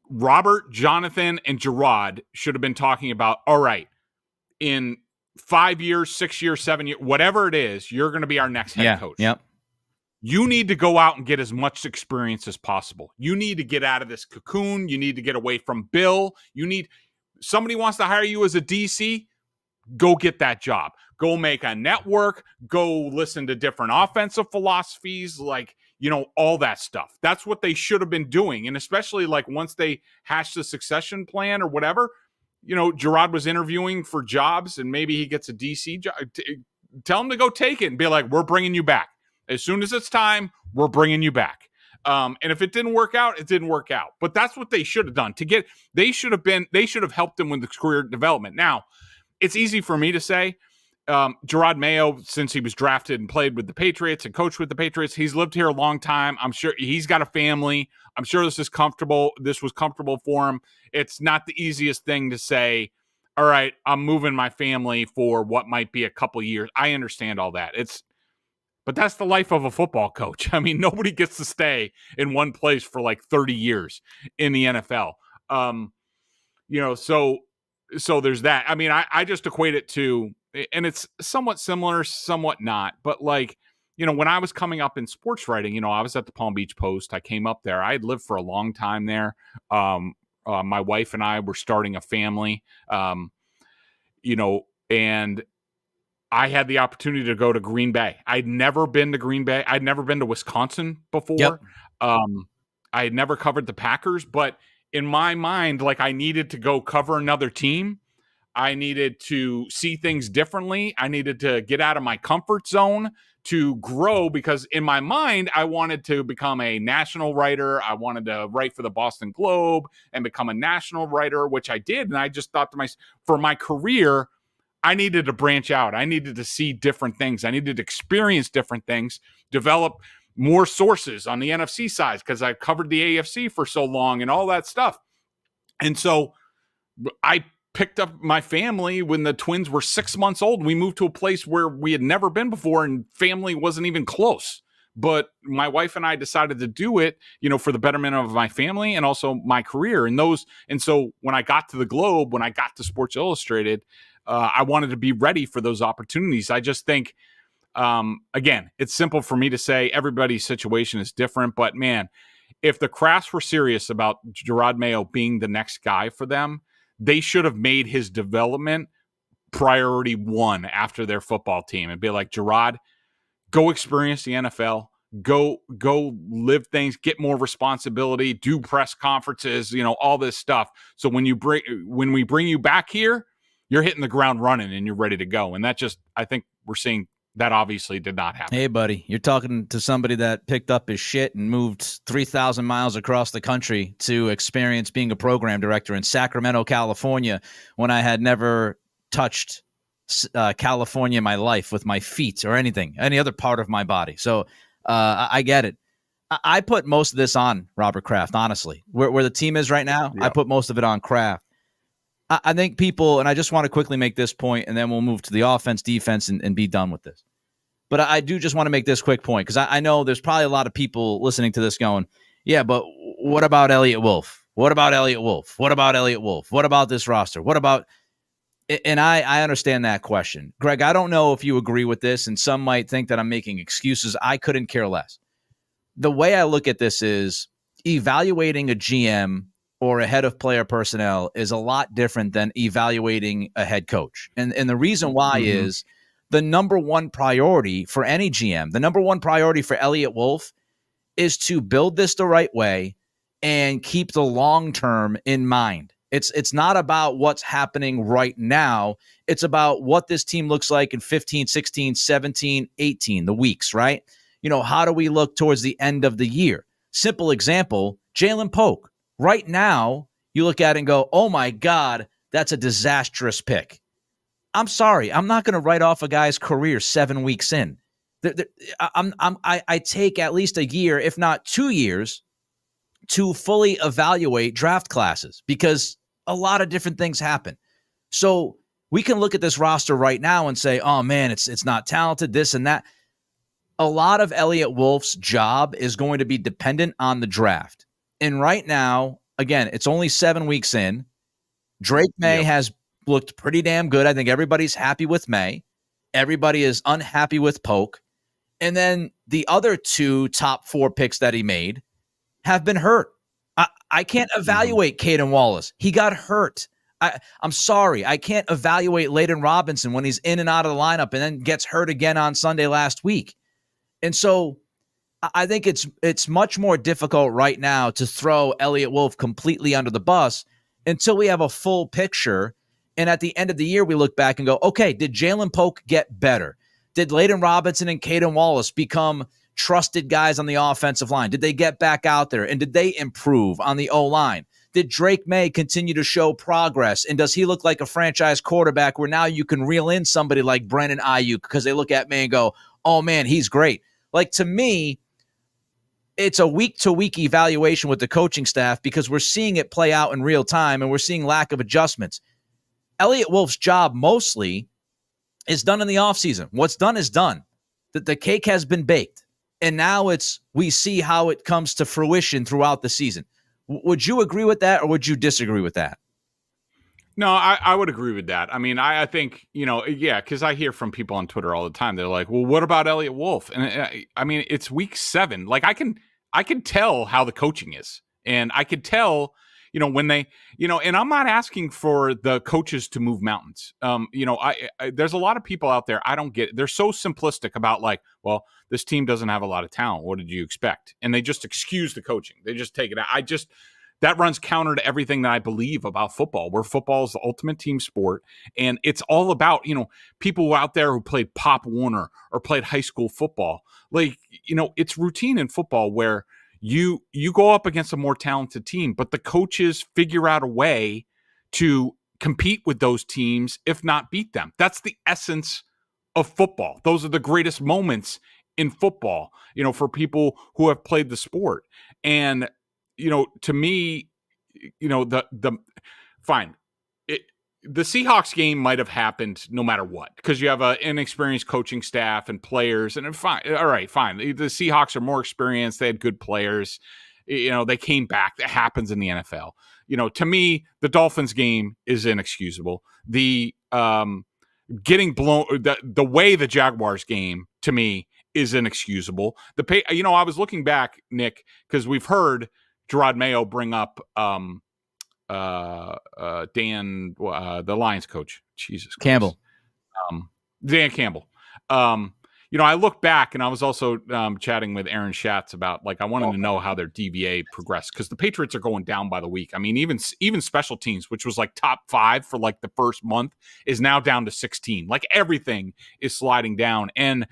Robert, Jonathan, and Jerod should have been talking about, all right, in 5 years, 6 years, 7 years, whatever it is, you're going to be our next head coach. Yep. You need to go out and get as much experience as possible. You need to get out of this cocoon. You need to get away from Bill. Somebody wants to hire you as a DC, go get that job. Go make a network. Go listen to different offensive philosophies, all that stuff. That's what they should have been doing. And especially once they hashed the succession plan or whatever, Jerod was interviewing for jobs and maybe he gets a DC job. Tell him to go take it and be like, we're bringing you back. As soon as it's time, we're bringing you back. And if it didn't work out, it didn't work out. But that's what they should have done. They should have helped him with the career development. Now, it's easy for me to say, Jerod Mayo, since he was drafted and played with the Patriots and coached with the Patriots, he's lived here a long time. I'm sure he's got a family. I'm sure this was comfortable for him. It's not the easiest thing to say, all right, I'm moving my family for what might be a couple years. I understand all that. But that's the life of a football coach. I mean, nobody gets to stay in one place for like 30 years in the NFL. So there's that. I mean, I just equate it to, and it's somewhat similar, somewhat not, but like, when I was coming up in sports writing, I was at the Palm Beach Post. I came up there. I had lived for a long time there. My wife and I were starting a family, and I had the opportunity to go to Green Bay. I'd never been to Green Bay. I'd never been to Wisconsin before. Yep. I had never covered the Packers, but in my mind, like, I needed to go cover another team. I needed to see things differently. I needed to get out of my comfort zone to grow, because in my mind, I wanted to become a national writer. I wanted to write for the Boston Globe and become a national writer, which I did. And I just thought to myself, for my career, I needed to branch out. I needed to see different things. I needed to experience different things, develop more sources on the NFC side, because I covered the AFC for so long and all that stuff. And so I picked up my family when the twins were 6 months old. We moved to a place where we had never been before, and family wasn't even close. But my wife and I decided to do it, for the betterment of my family and also my career. And so when I got to the Globe, when I got to Sports Illustrated, I wanted to be ready for those opportunities. I just think, again, it's simple for me to say everybody's situation is different, but man, if the Crafts were serious about Jerod Mayo being the next guy for them, they should have made his development priority one after their football team and be like, Jerod, go experience the NFL, go live things, get more responsibility, do press conferences, all this stuff. So when we bring you back here, you're hitting the ground running and you're ready to go. And I think we're seeing that obviously did not happen. Hey, buddy, you're talking to somebody that picked up his shit and moved 3,000 miles across the country to experience being a program director in Sacramento, California, when I had never touched California in my life with my feet or any other part of my body. So I get it. I put most of this on Robert Kraft, honestly. Where the team is right now, I put most of it on Kraft. I think people, and I just want to quickly make this point, and then we'll move to the offense, defense, and be done with this. But I do just want to make this quick point, because I know there's probably a lot of people listening to this going, yeah, but what about Elliott Wolf? What about Elliott Wolf? What about Elliott Wolf? What about this roster? What about – and I understand that question. Greg, I don't know if you agree with this, and some might think that I'm making excuses. I couldn't care less. The way I look at this is evaluating a GM – or a head of player personnel is a lot different than evaluating a head coach. And the reason why is the number one priority for any GM, the number one priority for Elliott Wolf is to build this the right way and keep the long term in mind. It's not about what's happening right now. It's about what this team looks like in 15, 16, 17, 18, the weeks, right? How do we look towards the end of the year? Simple example, Jalen Polk. Right now, you look at it and go, oh, my God, that's a disastrous pick. I'm sorry. I'm not going to write off a guy's career 7 weeks in. I take at least a year, if not 2 years, to fully evaluate draft classes because a lot of different things happen. So we can look at this roster right now and say, oh, man, it's not talented, this and that. A lot of Elliott Wolf's job is going to be dependent on the draft. And right now, again, it's only 7 weeks in. Drake Maye has looked pretty damn good. I think everybody's happy with Maye. Everybody is unhappy with Polk. And then the other 2 top 4 picks that he made have been hurt. I can't evaluate Caden Wallace. He got hurt. I'm sorry. I can't evaluate Layden Robinson when he's in and out of the lineup and then gets hurt again on Sunday last week. And so I think it's much more difficult right now to throw Elliott Wolf completely under the bus until we have a full picture. And at the end of the year, we look back and go, okay, did Jalen Polk get better? Did Layden Robinson and Caden Wallace become trusted guys on the offensive line? Did they get back out there? And did they improve on the O-line? Did Drake Maye continue to show progress? And does he look like a franchise quarterback where now you can reel in somebody like Brandon Ayuk because they look at Maye and go, oh, man, he's great. Like, to me, it's a week-to-week evaluation with the coaching staff because we're seeing it play out in real time and we're seeing lack of adjustments. Elliott Wolf's job mostly is done in the offseason. What's done is done. The cake has been baked. And now we see how it comes to fruition throughout the season. Would you agree with that, or would you disagree with that? No, I would agree with that. I mean, I think, because I hear from people on Twitter all the time. They're like, well, what about Elliott Wolf? And I mean, it's week 7. Like, I can tell how the coaching is. And I could tell, when they, and I'm not asking for the coaches to move mountains. There's a lot of people out there, I don't get it. They're so simplistic about like, well, this team doesn't have a lot of talent. What did you expect? And they just excuse the coaching. They just take it out. That runs counter to everything that I believe about football, where football is the ultimate team sport. And it's all about, people out there who played Pop Warner or played high school football. Like, it's routine in football where you go up against a more talented team, but the coaches figure out a way to compete with those teams, if not beat them. That's the essence of football. Those are the greatest moments in football, for people who have played the sport. And, to me, fine. The Seahawks game might have happened no matter what, because you have an inexperienced coaching staff and players, and fine. All right, fine. The Seahawks are more experienced. They had good players. They came back. That happens in the NFL. To me, the Dolphins game is inexcusable. The getting blown, the way the Jaguars game, to me, is inexcusable. I was looking back, Nick, because we've heard Jerod Mayo bring up Dan, the Lions coach. Jesus Christ. Campbell. Dan Campbell. I look back, and I was also chatting with Aaron Schatz about, like, I wanted to know how their DVA progressed, because the Patriots are going down by the week. I mean, even special teams, which was like top 5 for like the first month, is now down to 16. Like, everything is sliding down. And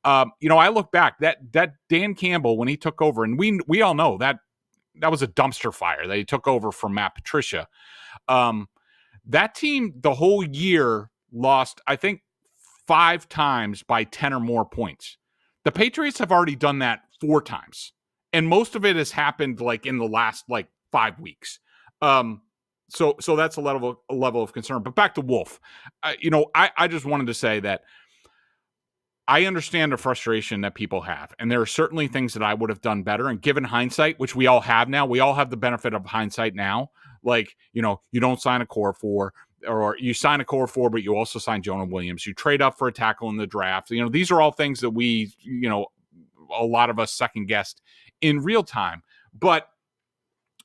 I look back, that Dan Campbell, when he took over, and we all know that was a dumpster fire that he took over from Matt Patricia. That team the whole year lost, I think, 5 times by 10 or more points. The Patriots have already done that 4 times. And most of it has happened like in the last 5 weeks. So that's a level of concern. But back to Wolf. I just wanted to say that I understand the frustration that people have. And there are certainly things that I would have done better. And given hindsight, which we all have now, we all have the benefit of hindsight now. Like, you don't sign a core for, or you sign a core for, but you also sign Jonah Williams. You trade up for a tackle in the draft. These are all things that we, a lot of us second guessed in real time. But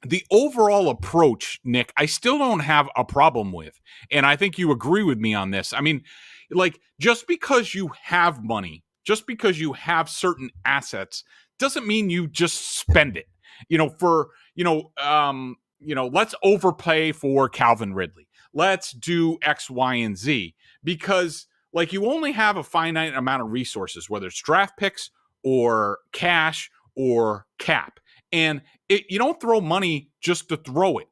the overall approach, Nick, I still don't have a problem with. And I think you agree with me on this. I mean, like, just because you have money, just because you have certain assets, doesn't mean you just spend it. Let's overpay for Calvin Ridley. Let's do X, Y, and Z, because you only have a finite amount of resources, whether it's draft picks or cash or cap. And you don't throw money just to throw it.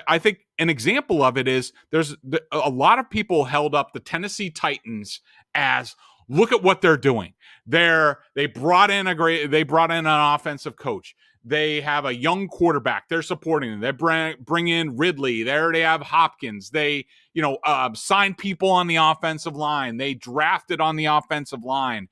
I think an example of it is there's a lot of people held up the Tennessee Titans as, look at what they're doing. They brought in an offensive coach. They have a young quarterback. They're supporting them. They bring in Ridley. There they have Hopkins. They, signed people on the offensive line. They drafted on the offensive line.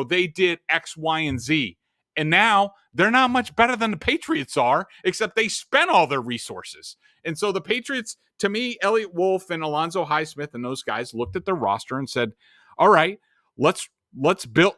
They did X, Y, and Z. And now they're not much better than the Patriots are, except they spent all their resources. And so the Patriots, to me, Elliott Wolf and Alonzo Highsmith and those guys looked at their roster and said, all right, let's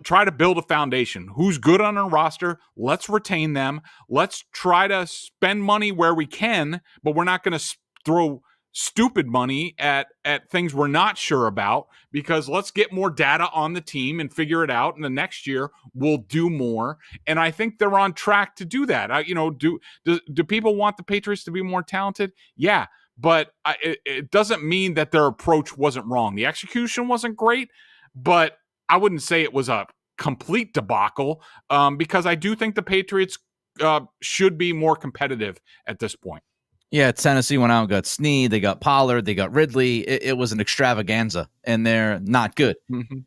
try to build a foundation. Who's good on our roster? Let's retain them. Let's try to spend money where we can, but we're not going to throw stupid money at things we're not sure about, because let's get more data on the team and figure it out. And the next year we'll do more. And I think they're on track to do that. Do people want the Patriots to be more talented? Yeah. But it doesn't mean that their approach wasn't wrong. The execution wasn't great, but I wouldn't say it was a complete debacle, because I do think the Patriots should be more competitive at this point. Yeah, Tennessee went out and got Snead. They got Pollard. They got Ridley. It was an extravaganza, and they're not good. Mm-hmm.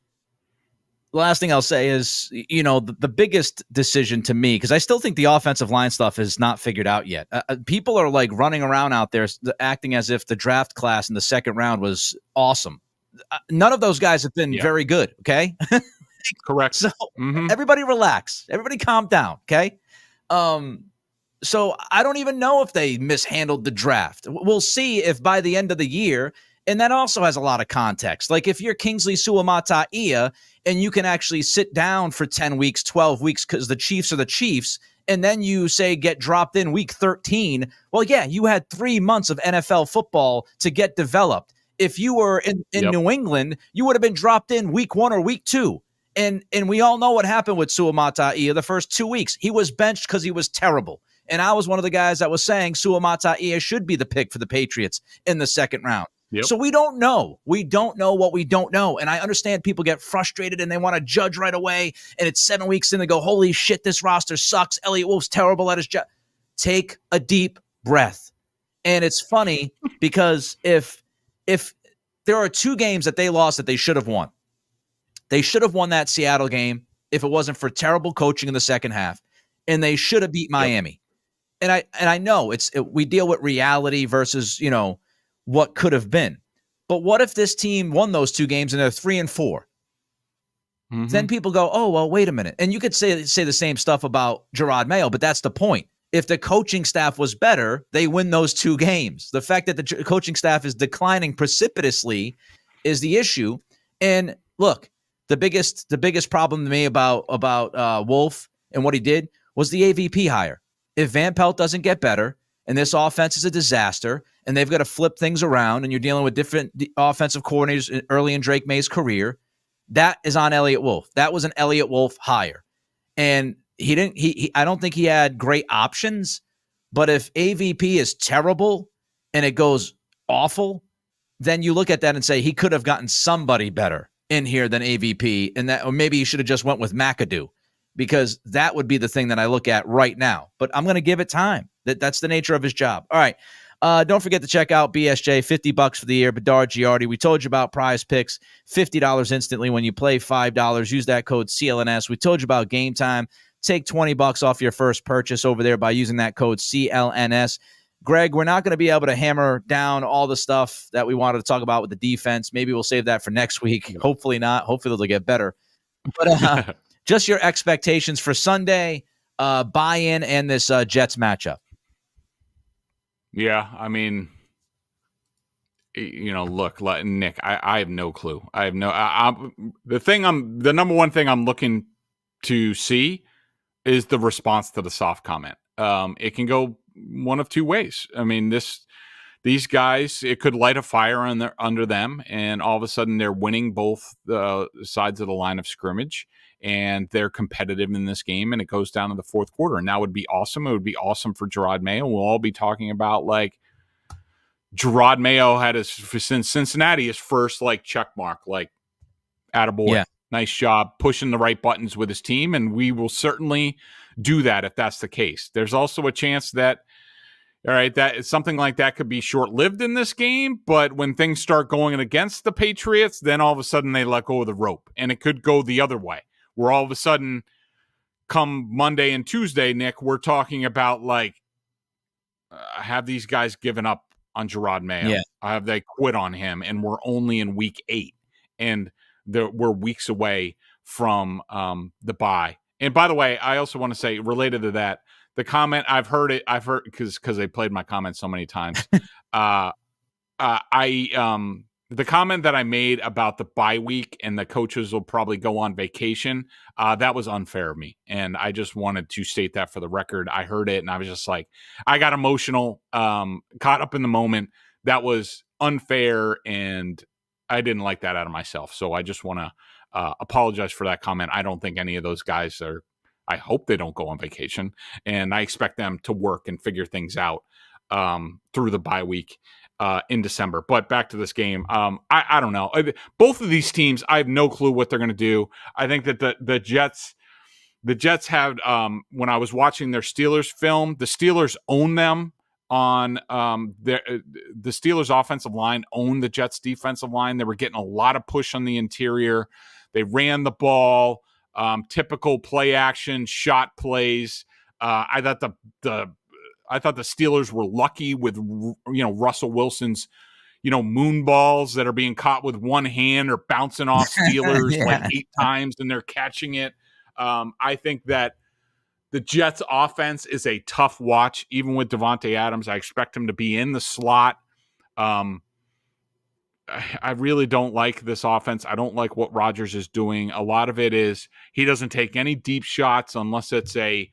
the last thing I'll say is, the biggest decision to me, because I still think the offensive line stuff is not figured out yet. People are like running around out there acting as if the draft class in the second round was awesome. None of those guys have been very good. Okay. Correct. So everybody relax. Everybody calm down. Okay. So I don't even know if they mishandled the draft. We'll see if by the end of the year, and that also has a lot of context. Like if you're Kingsley Suamataia and you can actually sit down for 10 weeks, 12 weeks, because the Chiefs are the Chiefs, and then you say get dropped in week 13, well, yeah, you had 3 months of NFL football to get developed. If you were in New England, you would have been dropped in week 1 or week 2. And we all know what happened with Suamataia the first 2 weeks. He was benched because he was terrible. And I was one of the guys that was saying Suamataia should be the pick for the Patriots in the second round. Yep. So we don't know. We don't know what we don't know. And I understand people get frustrated and they want to judge right away. And it's 7 weeks in, they go, holy shit, this roster sucks. Elliott Wolf's terrible at his job. Take a deep breath. And it's funny because if there are 2 games that they lost that they should have won. They should have won that Seattle game if it wasn't for terrible coaching in the second half. And they should have beat Miami. Yep. And I know we deal with reality versus, what could have been. But what if this team won those 2 games and they're 3-4? Then people go, oh, well, wait a minute. And you could say the same stuff about Jerod Mayo, but that's the point. If the coaching staff was better, they win those 2 games. The fact that the coaching staff is declining precipitously is the issue. And look, the biggest problem to me about Wolf and what he did was the AVP hire. If Van Pelt doesn't get better and this offense is a disaster and they've got to flip things around and you're dealing with different offensive coordinators early in Drake May's career, that is on Elliott Wolf. That was an Elliott Wolf hire. And I don't think he had great options, but if AVP is terrible and it goes awful, then you look at that and say he could have gotten somebody better in here than AVP, or maybe he should have just went with McAdoo, because that would be the thing that I look at right now. But I'm going to give it time. That's the nature of his job. All right. Don't forget to check out BSJ, $50 for the year. Bedard Giardi. We told you about PrizePicks, $50 instantly when you play $5. Use that code CLNS. We told you about Gametime. Take $20 off your first purchase over there by using that code CLNS. Greg, we're not going to be able to hammer down all the stuff that we wanted to talk about with the defense. Maybe we'll save that for next week. Hopefully not. Hopefully they'll get better. But just your expectations for Sunday, buy-in, and this Jets matchup. Yeah, I mean, look, Nick, I have no clue. I have no. The number one thing I'm looking to see is the response to the soft comment. It can go one of 2 ways. I mean, these guys, it could light a fire under them, and all of a sudden they're winning both sides of the line of scrimmage, and they're competitive in this game, and it goes down to the fourth quarter. And that would be awesome. It would be awesome for Jerod Mayo. We'll all be talking about, like, Jerod Mayo had since Cincinnati, his first, like, check mark, like, attaboy. Yeah. Nice job pushing the right buttons with his team, and we will certainly do that if that's the case. There's also a chance that, all right, that something like that could be short-lived in this game, but when things start going against the Patriots, then all of a sudden they let go of the rope, and it could go the other way, where all of a sudden come Monday and Tuesday, Nick, we're talking about, like, have these guys given up on Jerod Mayo? Yeah. Have they quit on him? And we're only in week 8, and we're weeks away from the bye. And by the way, I also want to say, related to that, the comment, I've heard because they played my comment so many times. The comment that I made about the bye week and the coaches will probably go on vacation, that was unfair of me. And I just wanted to state that for the record. I heard it and I was just like, I got emotional, caught up in the moment. That was unfair, and I didn't like that out of myself. So I just want to apologize for that comment. I don't think any of those guys I hope they don't go on vacation, and I expect them to work and figure things out through the bye week in December. But back to this game. I don't know. Both of these teams, I have no clue what they're going to do. I think that the Jets had, when I was watching their Steelers film, the Steelers own them on the Steelers offensive line, owned the Jets defensive line. They were getting a lot of push on the interior. They ran the ball, typical play action, shot plays. I thought the Steelers were lucky with, Russell Wilson's, moon balls that are being caught with one hand or bouncing off Steelers like 8 times and they're catching it. I think that the Jets offense is a tough watch, even with Davante Adams. I expect him to be in the slot. I really don't like this offense. I don't like what Rodgers is doing. A lot of it is he doesn't take any deep shots unless it's a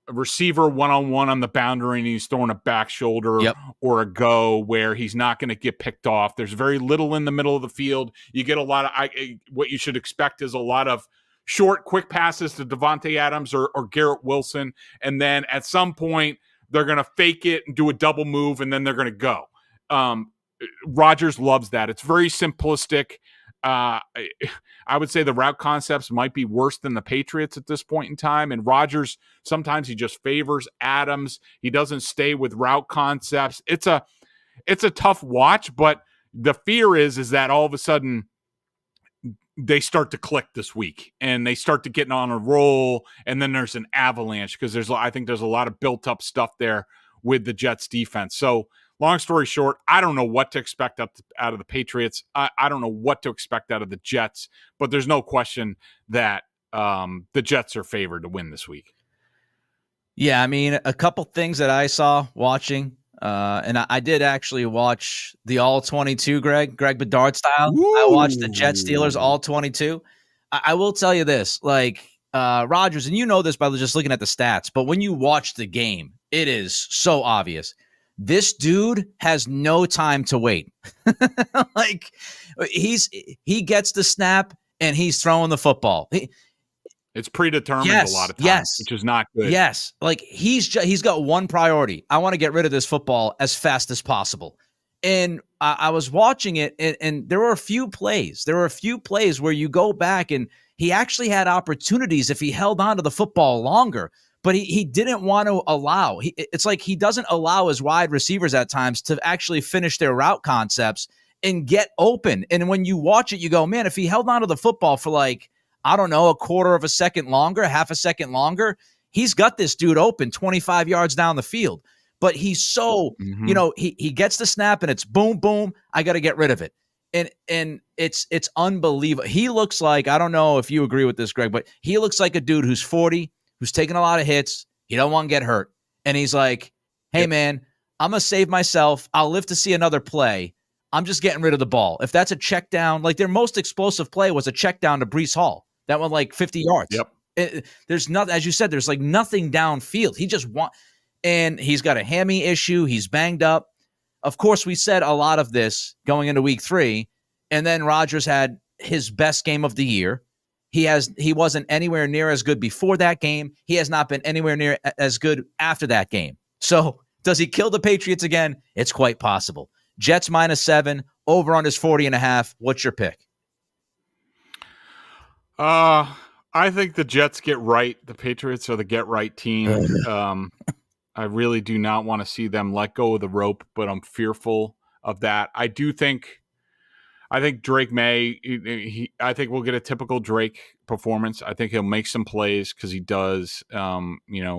receiver one-on-one on the boundary and he's throwing a back shoulder or a go where he's not going to get picked off. There's very little in the middle of the field. You get a lot of what you should expect is a lot of short, quick passes to Davante Adams or Garrett Wilson. And then at some point they're going to fake it and do a double move and then they're going to go. Rodgers loves that. It's very simplistic. I would say the route concepts might be worse than the Patriots at this point in time. And Rodgers, sometimes he just favors Adams. He doesn't stay with route concepts. It's a tough watch, but the fear is that all of a sudden they start to click this week and they start to get on a roll. And then there's an avalanche because I think there's a lot of built up stuff there with the Jets defense. So long story short, I don't know what to expect out of the Patriots. I don't know what to expect out of the Jets, but there's no question that the Jets are favored to win this week. Yeah, I mean, a couple things that I saw watching, and I did actually watch the All-22, Greg Bedard style. Ooh. I watched the Jets-Steelers All-22. I will tell you this, Rodgers, and you know this by just looking at the stats, but when you watch the game, it is so obvious. This dude has no time to wait. He gets the snap and he's throwing the football. It's predetermined a lot of times, which is not good. Yes, he's got one priority. I want to get rid of this football as fast as possible. And I was watching it, and there were a few plays. There were a few plays where you go back and he actually had opportunities if he held on to the football longer. But he didn't want to allow. It's like he doesn't allow his wide receivers at times to actually finish their route concepts and get open. And when you watch it, you go, man, if he held on to the football for a quarter of a second longer, half a second longer, he's got this dude open 25 yards down the field. But he's so, he gets the snap and it's boom, boom, I got to get rid of it. And it's unbelievable. He looks like, I don't know if you agree with this, Greg, but he looks like a dude who's 40, who's taking a lot of hits. He don't want to get hurt. And he's like, hey, man, I'm going to save myself. I'll live to see another play. I'm just getting rid of the ball. If that's a check down, their most explosive play was a check down to Breece Hall. That went 50 yards. Yep. There's nothing, as you said, there's nothing downfield. He just and he's got a hammy issue. He's banged up. Of course, we said a lot of this going into week 3. And then Rodgers had his best game of the year. He wasn't anywhere near as good before that game. He has not been anywhere near as good after that game. So does he kill the Patriots again? It's quite possible. Jets -7, over on his 40.5. What's your pick? I think the Jets get right. The Patriots are the get right team. I really do not want to see them let go of the rope, but I'm fearful of that. I think Drake Maye, I think we'll get a typical Drake performance. I think he'll make some plays because he does.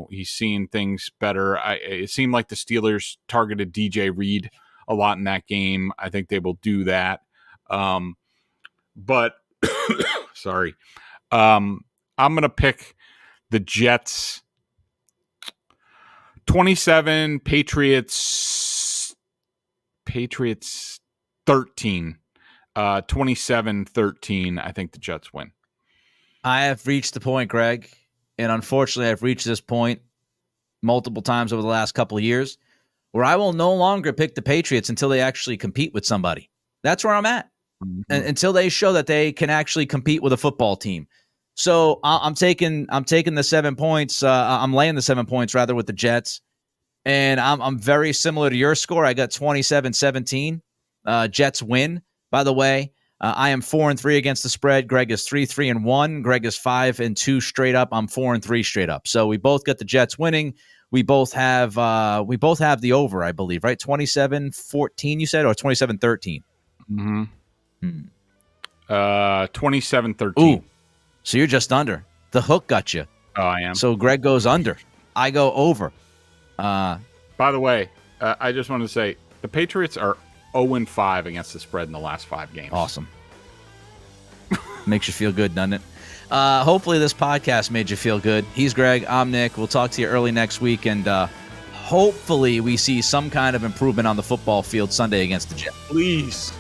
He's seeing things better. It seemed like the Steelers targeted DJ Reed a lot in that game. I think they will do that. But sorry. I'm going to pick the Jets 27, Patriots 13. 27-13, I think the Jets win. I have reached the point, Greg, and unfortunately I've reached this point multiple times over the last couple of years where I will no longer pick the Patriots until they actually compete with somebody. That's where I'm at. Mm-hmm. Until they show that they can actually compete with a football team. So I'm taking the 7 points. I'm laying the 7 points rather with the Jets. And I'm very similar to your score. I got 27-17. Jets win. By the way, I am 4-3 against the spread. Greg is 3-1. Greg is 5-2 straight up. I'm 4-3 straight up. So we both got the Jets winning. We both have the over, I believe, right? 27-14, you said, or 27-13. Mm-hmm. 27-13. Ooh, so you're just under. The hook got you. Oh, I am. So Greg goes under. I go over. By the way, I just wanted to say the Patriots are 0-5 against the spread in the last 5 games. Awesome. Makes you feel good, doesn't it? Hopefully this podcast made you feel good. He's Greg. I'm Nick. We'll talk to you early next week, and hopefully we see some kind of improvement on the football field Sunday against the Jets. Please.